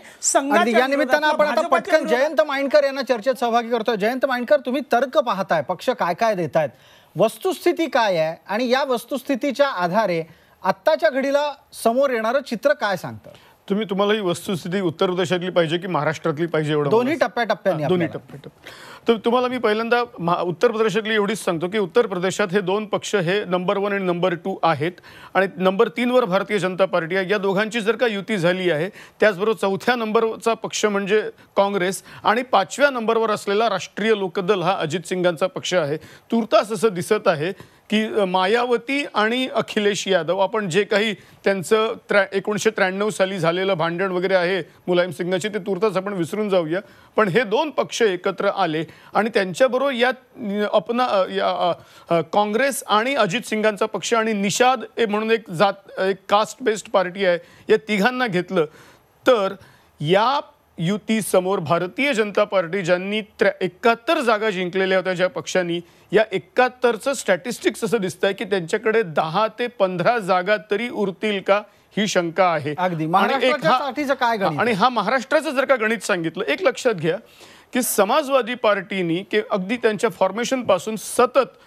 Speaker 1: या निमित्तानं आपण आता पटकन जयंत माइंडकर यांना चर्चेत सहभागी करतोय. जयंत माइंडकर, तुम्ही तर्क पाहताय, पक्ष काय काय देत आहेत, वस्तुस्थिती काय आहे आणि या वस्तुस्थितीच्या आधारे आत्ताच्या घडीला समोर येणारं चित्र काय सांगतं?
Speaker 7: तुम्हाला ही वस्तुस्थिती उत्तर प्रदेशातली पाहिजे की महाराष्ट्रातली पाहिजे एवढं?
Speaker 1: दोन्ही टप्प्याटप्प्याने.
Speaker 7: दोन्ही टप्प्याटप्प्याने. तर तुम्हाला मी पहिल्यांदा उत्तर प्रदेशातली एवढीच सांगतो की उत्तर प्रदेशात हे 2 पक्ष हे नंबर 1 आणि नंबर 2 आहेत आणि नंबर 3 वर भारतीय जनता पार्टी आहे. या दोघांची जर का युती झाली आहे, त्याचबरोबर 4थ्या नंबरचा पक्ष म्हणजे काँग्रेस आणि 5व्या नंबरवर असलेला राष्ट्रीय लोकदल हा अजित सिंगांचा पक्ष आहे. तुर्तास असं दिसत आहे की मायावती आणि अखिलेश यादव, आपण जे काही त्यांचं 1993 साली झालेलं भांडण वगैरे आहे मुलायम सिंगाची, ते तुर्तास आपण विसरून जाऊया, पण हे 2 पक्ष एकत्र आले आणि त्यांच्याबरोबर काँग्रेस आणि अजित सिंगांचा पक्ष आणि निषाद म्हणून एक कास्ट बेस्ड पार्टी आहे, या तिघांना घेतलं तर या युती समोर भारतीय जनता पार्टी ज्यांनी 71 जागा जिंकलेल्या होत्या ज्या पक्षांनी, या 71चं स्टॅटिस्टिक्स असं दिसतंय की त्यांच्याकडे 10 ते 15 जागा तरी उरतील का ही शंका आहे.
Speaker 1: आणि
Speaker 7: हा महाराष्ट्राचं जर का गणित सांगितलं, एक लक्षात घ्या की समाजवादी पार्टीनी अगदी त्यांच्या फॉर्मेशन पासून सतत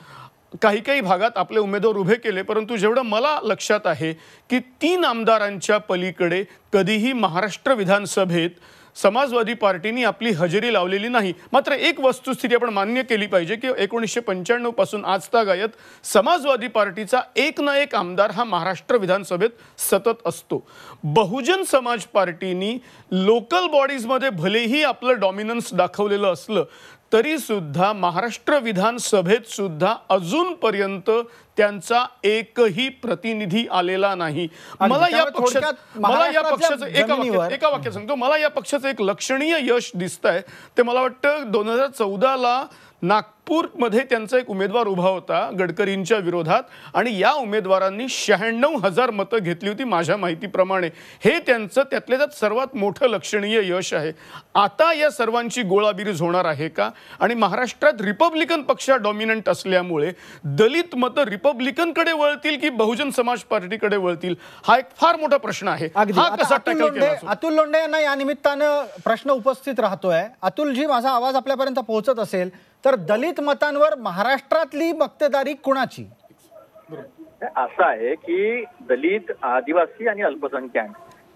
Speaker 7: काही भागात आपले उमेदवार उभे केले, परंतु जेवढं मला लक्षात आहे की 3 आमदारांच्या पलीकडे कधीही महाराष्ट्र विधानसभेत समाजवादी पार्टीनी आपली हजेरी लावलेली नाही. मात्र एक वस्तुस्थिती आपण मान्य केली पाहिजे की 1995 पासून आजतागायत समाजवादी पार्टीचा एक ना एक आमदार हा महाराष्ट्र विधानसभेत सतत असतो. बहुजन समाज पार्टीनी लोकल बॉडीजमध्ये भलेही आपलं डॉमिनन्स दाखवलेलं असलं तरी सुद्धा महाराष्ट्र विधानसभेत सुद्धा अजूनपर्यंत त्यांचा एकही प्रतिनिधी आलेला नाही. मला या पक्षाचं एका वाक्यात सांगतो, मला या पक्षाचं एक लक्षणीय यश दिसतंय. ते मला वाटतं 2014ला नागपूरमध्ये त्यांचा एक उमेदवार उभा होता गडकरींच्या विरोधात आणि या उमेदवारांनी 96,000 मतं घेतली होती माझ्या माहितीप्रमाणे. हे त्यांचं त्यातल्या त्यात सर्वात मोठं लक्षणीय यश आहे. आता या सर्वांची गोळाबीरीज होणार आहे का? आणि महाराष्ट्रात रिपब्लिकन पक्ष डॉमिनंट असल्यामुळे दलित मतं रिपब्लिकनकडे वळतील की बहुजन समाज पार्टीकडे वळतील, हा एक फार मोठा प्रश्न आहे. हा कसा टॅकल केला?
Speaker 1: अतुल लोंढे यांना या निमित्तानं प्रश्न उपस्थित राहतोय. अतुलजी, माझा आवाज आपल्यापर्यंत पोहोचत असेल तर दलित मतांवर महाराष्ट्रातली मक्तेदारी कुणाची?
Speaker 5: असं आहे की दलित, आदिवासी आणि अल्पसंख्याक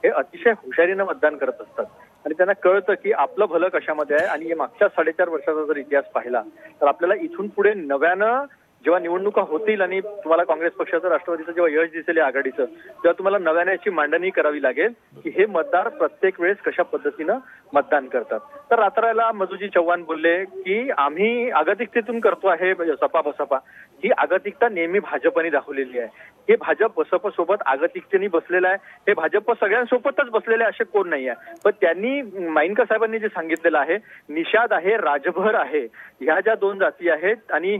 Speaker 5: हे अतिशय हुशारीनं मतदान करत असतात आणि त्यांना कळतं की आपलं भलं कशामध्ये आहे. आणि मागच्या 4.5 वर्षाचा जर इतिहास पाहिला तर आपल्याला इथून पुढे नव्यानं जेव्हा निवडणुका होतील आणि तुम्हाला काँग्रेस पक्षाचं, राष्ट्रवादीचं जेव्हा यश दिसेल आघाडीचं, तेव्हा तुम्हाला नव्याने याची मांडणी करावी लागेल की हे मतदार प्रत्येक वेळेस कशा पद्धतीनं मतदान करतात. तर रात्राला मधुजी चव्हाण बोलले की आम्ही आगतिकतेतून करतो आहे सपा बसपा, ही आगतिकता नेहमी भाजपने दाखवलेली आहे. हे भाजप बसपा सोबत आगतिकतेने बसलेलं आहे, हे भाजप सगळ्यांसोबतच बसलेले असे कोण नाही आहे. पण त्यांनी माइंडकर साहेबांनी जे सांगितलेलं आहे, निषाद आहे, राजभर आहे, ह्या ज्या 2 जाती आहेत आणि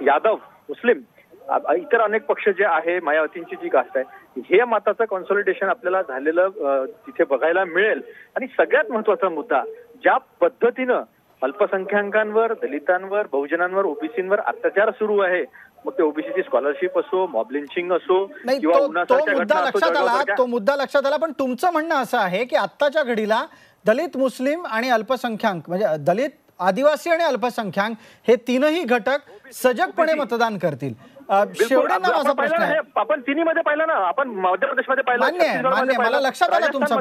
Speaker 5: यादव, मुस्लिम, इतर अनेक पक्ष जे आहे, मायावतींची जी कास्ट आहे, हे मताचं कॉन्सॉलिडेशन आपल्याला झालेलं तिथे बघायला मिळेल. आणि सगळ्यात महत्वाचा मुद्दा, ज्या पद्धतीनं अल्पसंख्याकांवर, दलितांवर, बहुजनांवर, ओबीसींवर अत्याचार सुरू आहे, मग ते ओबीसीची स्कॉलरशिप असो, मॉब लिंचिंग असो किंवा
Speaker 1: तो मुद्दा लक्षात आला. पण तुमचं म्हणणं असं आहे की आत्ताच्या घडीला दलित, मुस्लिम आणि अल्पसंख्याक म्हणजे दलित, आदिवासी आणि अल्पसंख्याक हे 3ही घटक सजगपणे मतदान करतील. शेवड्यांना माझा प्रश्न आहे.
Speaker 5: आपण तिन्हीमध्ये पाहिलं ना, आपण मध्य प्रदेशमध्ये पाहिलं,
Speaker 1: मान्य आहे. मला लक्षात आला तुमचा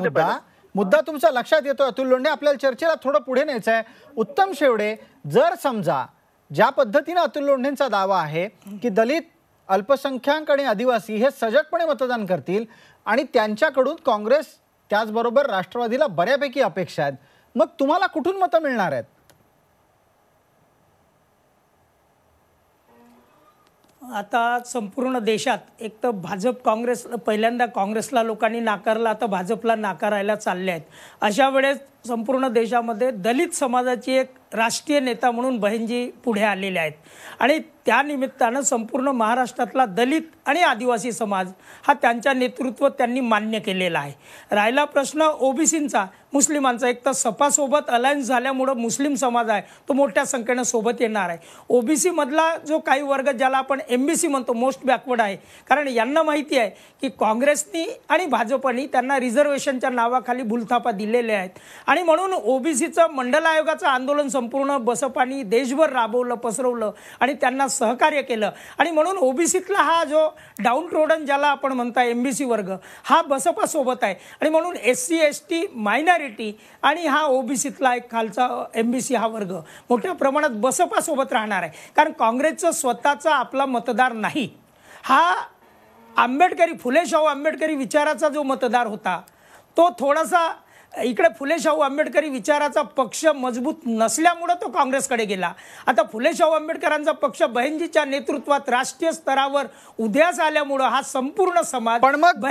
Speaker 1: मुद्दा तुमचा लक्षात येतो. अतुल लोंढे, आपल्याला चर्चेला थोडं पुढे न्यायचं आहे. उत्तम शेवडे, जर समजा ज्या पद्धतीने अतुल लोंढेंचा दावा आहे की दलित, अल्पसंख्याक आणि आदिवासी हे सजगपणे मतदान करतील आणि त्यांच्याकडून काँग्रेस त्याचबरोबर राष्ट्रवादीला बऱ्यापैकी अपेक्षा आहेत, मग तुम्हाला कुठून मतं मिळणार आहेत?
Speaker 4: आता संपूर्ण देशात एक तर भाजप काँग्रेस, पहिल्यांदा काँग्रेसला लोकांनी नाकारलं, आता भाजपला नाकारायला चालले आहेत. अशा वेळेस संपूर्ण देशामध्ये दलित समाजाची एक राष्ट्रीय नेता म्हणून बहिणजी पुढे आलेले आहेत आणि त्या निमित्तानं संपूर्ण महाराष्ट्रातला दलित आणि आदिवासी समाज हा त्यांच्या नेतृत्व त्यांनी मान्य केलेला आहे. राहिला प्रश्न ओबीसींचा, मुस्लिमांचा, एक तर सपासोबत अलायन्स झाल्यामुळं मुस्लिम समाज आहे तो मोठ्या संख्येनं सोबत येणार आहे. ओबीसी मधला जो काही वर्ग ज्याला आपण एमबीसी म्हणतो, मोस्ट बॅकवर्ड आहे, कारण यांना माहिती आहे की काँग्रेसनी आणि भाजपनी त्यांना रिझर्वेशनच्या नावाखाली भूलथापा दिलेले आहेत आणि म्हणून ओबीसीचं मंडल आयोगाचं आंदोलन संपूर्ण बसपानी देशभर राबवलं, पसरवलं आणि त्यांना सहकार्य केलं आणि म्हणून ओबीसीतला हा जो डाऊन ट्रोडन ज्याला आपण म्हणता एमबीसी वर्ग हा बसपा सोबत आहे आणि म्हणून एससी एसटी मायनॉरिटी आणि हा ओबीसीतला एक खालचा एमबीसी हा वर्ग मोठ्या प्रमाणात बसपा सोबत राहणार आहे. कारण काँग्रेसचं स्वतःचा आपला मतदार नाही. हा आंबेडकरी, फुले शाहू आंबेडकरी विचाराचा जो मतदार होता तो थोडासा इकडे फुले शाहू आंबेडकरी विचाराचा पक्ष मजबूत नसल्यामुळे तो काँग्रेसकडे गेला. आता फुले शाहू आंबेडकरांचा पक्ष बहिणजीच्या नेतृत्वात राष्ट्रीय स्तरावर उदयास आल्यामुळे हा संपूर्ण समाज.
Speaker 1: पण मग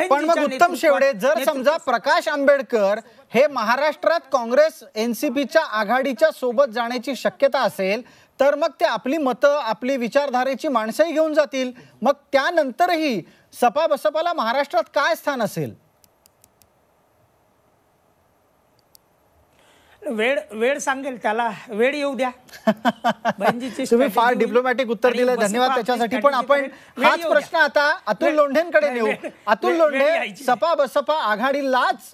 Speaker 1: उत्तम शेवडे, जर समजा प्रकाश आंबेडकर हे महाराष्ट्रात काँग्रेस एनसीपीच्या आघाडीच्या सोबत जाण्याची शक्यता असेल तर मग ते आपली मतं, आपली विचारधारेची माणसंही घेऊन जातील. मग त्यानंतरही सपा बसपाला महाराष्ट्रात काय स्थान असेल?
Speaker 4: वेळ सांगेल, त्याला वेळ येऊ द्या.
Speaker 1: तुम्ही फार डिप्लोमॅटिक उत्तर दिलं, धन्यवाद त्याच्यासाठी. पण आपण हाच प्रश्न आता अतुल लोंढेंकडे नेऊ. अतुल लोंढे, सपा बसपा आघाडीलाच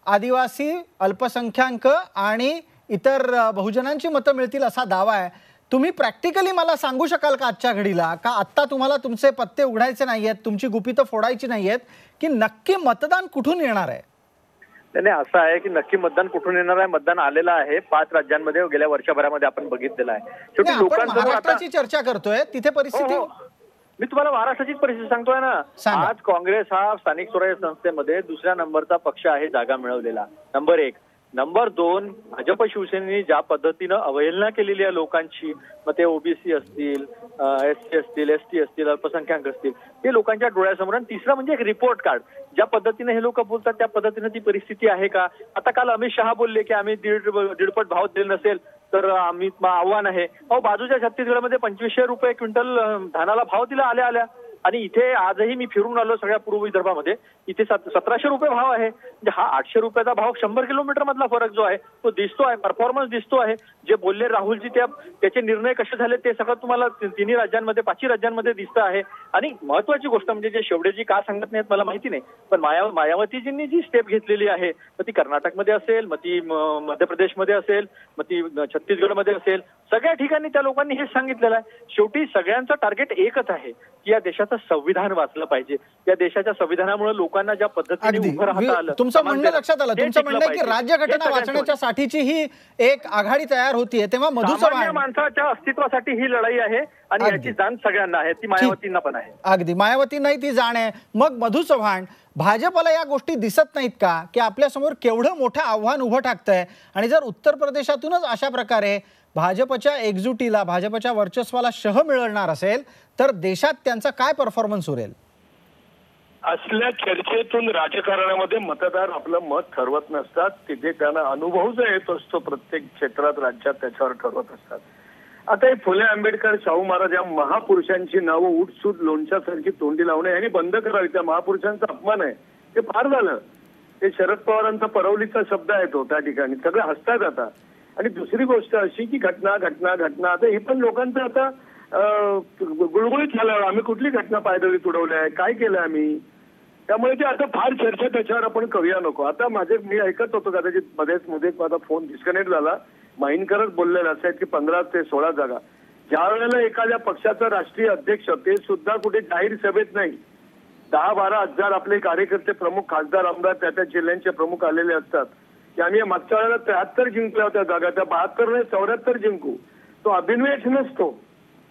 Speaker 1: आदिवासी, अल्पसंख्याक आणि इतर बहुजनांची मतं मिळतील असा दावा आहे. तुम्ही प्रॅक्टिकली मला सांगू शकाल का आजच्या घडीला, का आत्ता तुम्हाला तुमचे पत्ते उघडायचे नाहीयेत, तुमची गुपितं फोडायची नाहीयेत, की नक्की मतदान कुठून येणार आहे?
Speaker 5: नाही, असं आहे की नक्की मतदान कुठून येणार आहे. मतदान आलेलं आहे 5 राज्यांमध्ये, गेल्या वर्षभरामध्ये आपण बघितलेलं आहे. शेवटी लोकांसमोर
Speaker 1: महाराष्ट्राची चर्चा करतोय, तिथे परिस्थिती
Speaker 5: मी तुम्हाला महाराष्ट्राचीच परिस्थिती सांगतोय ना. आज काँग्रेस हा स्थानिक स्वराज्य संस्थेमध्ये दुसऱ्या नंबरचा पक्ष आहे जागा मिळवलेला, नंबर 1. नंबर 2, भाजप शिवसेनेने ज्या पद्धतीनं अवहेलना केलेली आहे लोकांची, मग ते ओबीसी असतील, एससी असतील, एसटी असतील, अल्पसंख्याक असतील, हे लोकांच्या डोळ्यासमोर. आणि तिसरं म्हणजे एक रिपोर्ट कार्ड. ज्या पद्धतीने हे लोक बोलतात त्या पद्धतीने ती परिस्थिती आहे का? आता काल अमित शहा बोलले की आम्ही दीडपट भाव दिले नसेल तर आम्ही आव्हान आहे. बाजूच्या छत्तीसगडमध्ये 2500 रुपये क्विंटल धानाला भाव दिला आल्या आणि इथे आजही मी फिरून आलो सगळ्या पूर्व विदर्भामध्ये, इथे 1700 रुपये भाव आहे. म्हणजे हा 800 रुपयाचा भाव 100 किलोमीटर मधला फरक जो आहे तो दिसतो आहे, परफॉर्मन्स दिसतो आहे. जे बोलले राहुलजी त्याचे निर्णय कसे झाले ते सगळं तुम्हाला तिन्ही राज्यांमध्ये, 5ही राज्यांमध्ये दिसतं आहे. आणि महत्वाची गोष्ट म्हणजे जे शेवडेजी का सांगत नाहीत मला माहिती नाही, पण मायावतीजींनी जी स्टेप घेतलेली आहे, मग ती कर्नाटकमध्ये असेल, मग ती मध्य प्रदेशमध्ये असेल, मग ती छत्तीसगडमध्ये असेल, सगळ्या ठिकाणी त्या लोकांनी हेच सांगितलेलं आहे. शेवटी सगळ्यांचं टार्गेट एकच आहे की या देशाचं संविधान वाचलं पाहिजे. या देशाच्या संविधानामुळे लोकांना ज्या पद्धतीने उभं राहता आलं.
Speaker 1: तुमचं म्हणणं लक्षात आलं. तुमचं म्हणणं की राज्यघटना वाचण्याच्या साठीची ही एक आघाडी तयार होतीये, तेव्हा मधु चव्हाण
Speaker 5: माणसाच्या अस्तित्वासाठी ही लढाई आहे आणि याची जाण सगळ्यांना आहे, ती मायावतींना पण आहे.
Speaker 1: अगदी मायावतींनाही ती जाण आहे. मग मधु चव्हाण, भाजपला या गोष्टी दिसत नाहीत का की आपल्यासमोर केवढं मोठं आव्हान उभं टाकतंय? आणि जर उत्तर प्रदेशातूनच अशा प्रकारे भाजपच्या एकजुटीला, भाजपच्या वर्चस्वाला शह मिळणार असेल तर देशात त्यांचा काय परफॉर्मन्स उरेल?
Speaker 8: असल्या चर्चेतून राजकारणामध्ये मतदार आपलं मत ठरवत नसतात. तिथे त्यांना अनुभव जो येत असतो प्रत्येक क्षेत्रात, राज्यात, त्याच्यावर ठरवत असतात. आता हे फुले आंबेडकर, शाहू महाराज या महापुरुषांची नावं उठसूट लोणच्यासारखी तोंडी लावणे यांनी बंद करावी. त्या महापुरुषांचा अपमान आहे, ते फार झालं. ते शरद पवारांचा परवलीचा शब्द आहे तो त्या ठिकाणी, सगळे हसतात आता. आणि दुसरी गोष्ट अशी की घटना घटना घटना, आता हे पण लोकांचं आता गुळगुळीत झालं. आम्ही कुठली घटना पायदळी तुडवली आहे, काय केलं आम्ही? त्यामुळे ते आता फार चर्चा त्याच्यावर आपण करूया नको. आता मी ऐकत होतो कदाचित मध्येच माझा फोन डिस्कनेक्ट झाला. माहिनकरच बोललेला असायत की 15 ते 16 जागा. ज्या वेळेला एखाद्या पक्षाचा राष्ट्रीय अध्यक्ष ते सुद्धा कुठे जाहीर सभेत नाही, 10-12 हजार आपले कार्यकर्ते प्रमुख खासदार आमदार त्या जिल्ह्यांचे प्रमुख आलेले असतात की आम्ही मागच्या वेळेला 73 जिंकल्या होत्या जागा, त्या 72 नाही 74 जिंकू. तो अभिनिवेश नसतो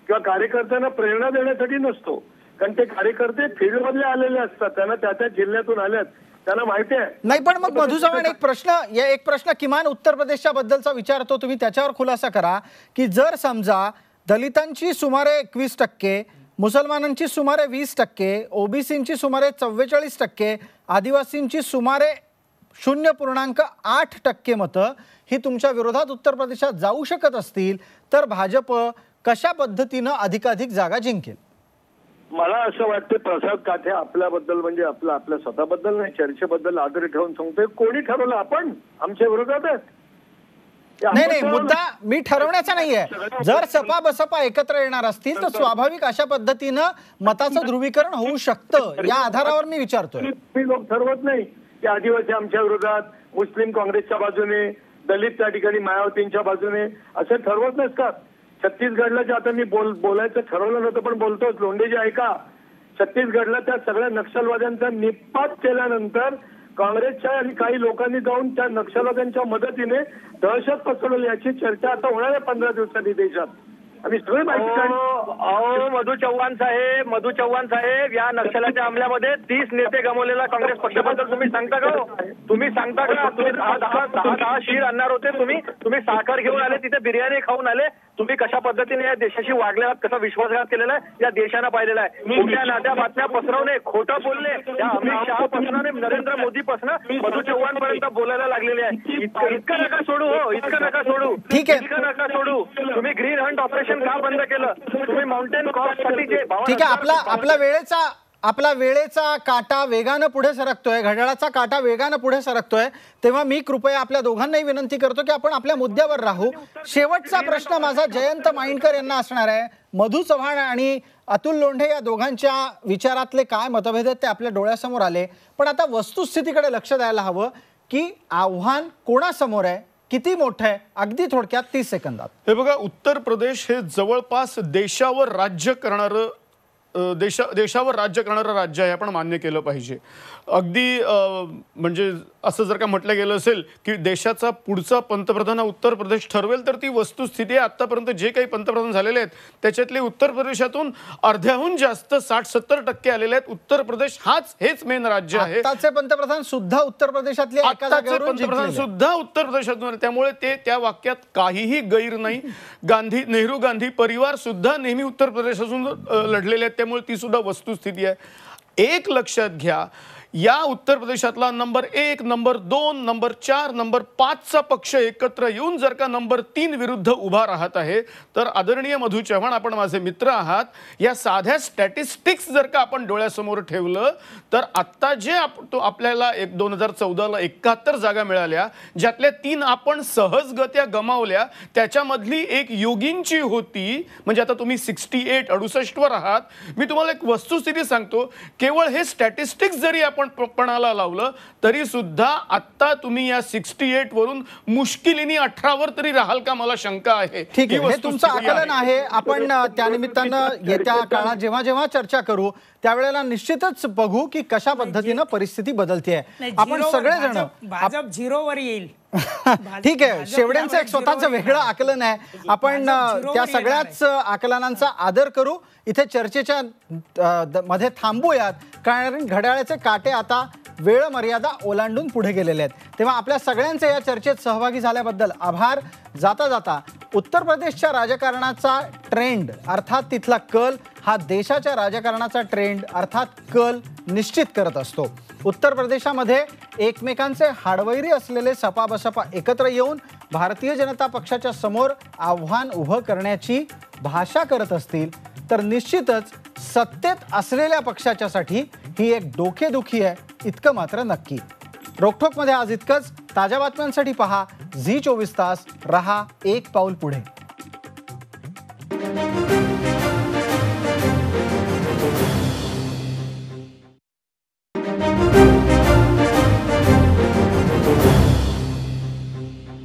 Speaker 8: किंवा कार्यकर्त्यांना प्रेरणा देण्यासाठी नसतो, कारण ते कार्यकर्ते फील्डमधले आलेले असतात, त्यांना त्या जिल्ह्यातून आल्यात, त्यांना माहिती आहे.
Speaker 1: नाही पण मग मधू चव्हाण एक प्रश्न किमान उत्तर प्रदेशच्या बद्दलचा विचारतो, तुम्ही त्याच्यावर खुलासा करा की जर समजा दलितांची सुमारे 21%, मुसलमानांची सुमारे 20%, ओबीसींची सुमारे 44%, आदिवासींची सुमारे 0.8% मतं ही तुमच्या विरोधात उत्तर प्रदेशात जाऊ शकत असतील तर भाजप कशा पद्धतीनं अधिकाधिक जागा जिंकेल?
Speaker 8: मला असं वाटतं प्रसाद काथे आपल्याबद्दल म्हणजे आपल्या स्वतःबद्दल नाही, चर्चेबद्दल आदर ठेवून सांगतोय. कोणी ठरवलं? आपण आमच्या विरोधात आहेत.
Speaker 1: नाही, मुद्दा मी ठरवण्याचा नाहीये. जर सपा बसपा एकत्र येणार असतील तर स्वाभाविक अशा पद्धतीनं मताचं ध्रुवीकरण होऊ शकतं, या आधारावर मी विचारतोय.
Speaker 8: मी लोक ठरवत नाही की आदिवासी आमच्या विरोधात, मुस्लिम काँग्रेसच्या बाजूने, दलित त्या ठिकाणी मायावतींच्या बाजूने, असं ठरवत नसतात. छत्तीसगडला जे आता मी बोलायचं ठरवलं नव्हतं पण बोलतोच, लोंढेजी ऐका, छत्तीसगडला त्या सगळ्या नक्षलवाद्यांचा निपात केल्यानंतर काँग्रेसच्या आणि काही लोकांनी जाऊन त्या नक्षलवाद्यांच्या मदतीने दहशत पसरवली याची चर्चा आता होणार आहे 15 दिवसांनी देशात. आणि सगळी माहिती
Speaker 9: मधू चव्हाण साहेब या नक्षलाच्या हमल्यामध्ये 30 नेते गमावलेला काँग्रेस पक्षाबद्दल तुम्ही सांगता का? तुम्ही 10 शीर आणणार होते, तुम्ही साखर घेऊन आले, तिथे बिर्याणी खाऊन आले. तुम्ही कशा पद्धतीने या देशाशी वागलेला, कसा विश्वासघात केलेला आहे या देशानं पाहिलेला आहे. खोट्या नाट्या बातम्या पसरवणे, खोटं बोलणे, त्या अमित शहा पासून नरेंद्र मोदी पासून मधू चव्हाण पर्यंत बोलायला लागलेले आहे. इतकं नका सोडू, इतकं नका सोडू,
Speaker 1: ठीक आहे,
Speaker 9: इतकं नका सोडू. तुम्ही ग्रीन हंट ऑपरेशन का बंद केलं? तुम्ही माउंटेन कॉस्ट साठी जे
Speaker 1: ठीक आहे, आपला वेळेचा काटा वेगानं पुढे सरकतोय, घड्याळाचा काटा वेगानं पुढे सरकतोय, तेव्हा मी कृपया आपल्या दोघांनाही विनंती करतो की आपण आपल्या मुद्द्यावर राहू. शेवटचा प्रश्न माझा जयंत माइंडकर यांना असणार आहे. मधू चव्हाण आणि अतुल लोंढे या दोघांच्या विचारातले काय मतभेद आहेत ते आपल्या डोळ्यासमोर आले, पण आता वस्तुस्थितीकडे लक्ष द्यायला हवं की आव्हान कोणासमोर आहे, किती मोठं आहे, अगदी थोडक्यात 30 सेकंदात.
Speaker 7: हे बघा, उत्तर प्रदेश हे जवळपास देशावर राज्य करणारं राज्य आहे, आपण मान्य केलं पाहिजे. अगदी म्हणजे असं जर का म्हटलं गेलं असेल की देशाचा पुढचा पंतप्रधान उत्तर प्रदेश ठरवेल तर ती वस्तुस्थिती आहे. आतापर्यंत जे काही पंतप्रधान झालेले आहेत त्याच्यातले उत्तर प्रदेशातून अर्ध्याहून जास्त 60-70% आलेले आहेत. उत्तर प्रदेश हेच मेन राज्य आहे.
Speaker 1: आताचे पंतप्रधान सुद्धा उत्तर प्रदेशातले
Speaker 7: सुद्धा उत्तर प्रदेशातून, त्यामुळे ते त्या वाक्यात काहीही गैर नाही. नेहरू गांधी परिवार सुद्धा नेहमी उत्तर प्रदेशातून लढलेले आहेत, त्यामुळे ती सुद्धा वस्तुस्थिती आहे. एक लक्षात घ्या, या उत्तर प्रदेशातला नंबर 1, नंबर 2, नंबर 4, नंबर 5चा पक्ष एकत्र येऊन जर का नंबर 3 विरुद्ध उभा राहत आहे तर आदरणीय मधू चव्हाण, आपण माझे मित्र आहात, या साध्या स्टॅटिस्टिक्स जर का आपण डोळ्यासमोर ठेवलं तर आत्ता जे आपल्याला 2014ला 71 जागा मिळाल्या, ज्यातल्या 3 आपण सहजगत्या गमावल्या, त्याच्यामधली एक योगींची होती. म्हणजे आता तुम्ही 68 वर आहात. मी तुम्हाला एक वस्तुस्थिती सांगतो, केवळ हे स्टॅटिस्टिक्स जरी आपण पणाला लावलं तरी सुद्धा आता तुम्ही या 68 वरून मुश्किलीने 18 वर तरी राहाल का, मला शंका आहे.
Speaker 1: ठीक आहे, हे तुमचं आकलन आहे. आपण त्यानिमित्तानं येत्या काळात जेव्हा जेव्हा चर्चा करू त्यावेळेला निश्चितच बघू की कशा पद्धतीनं परिस्थिती बदलते. आपण सगळेजण
Speaker 4: भाजप 0 वर येईल.
Speaker 1: ठीक आहे, शेवड्यांचं एक स्वतःचं वेगळं आकलन आहे. आपण त्या सगळ्याच आकलनांचा आदर करू. इथे चर्चेच्या मध्ये थांबूयात, कारण घड्याळाचे काटे आता वेळ मर्यादा ओलांडून पुढे गेलेले आहेत. तेव्हा आपल्या सगळ्यांचे या चर्चेत सहभागी झाल्याबद्दल आभार. जाता जाता उत्तर प्रदेशच्या राजकारणाचा ट्रेंड अर्थात तिथला कल हा देशाच्या राजकारणाचा ट्रेंड अर्थात कल निश्चित करत असतो. उत्तर प्रदेशामध्ये एकमेकांचे हाडवैरी असलेले सपा बसपा एकत्र येऊन भारतीय जनता पक्षाच्या समोर आव्हान उभं करण्याची भाषा करत असतील तर निश्चितच सत्तेत असलेल्या पक्षाच्यासाठी ही एक डोकेदुखी आहे, इतकं मात्र नक्की. रोकठोकमध्ये आज इतकंच. ताज्या बातम्यांसाठी पहा झी 24 तास. रहा एक पाऊल पुढे.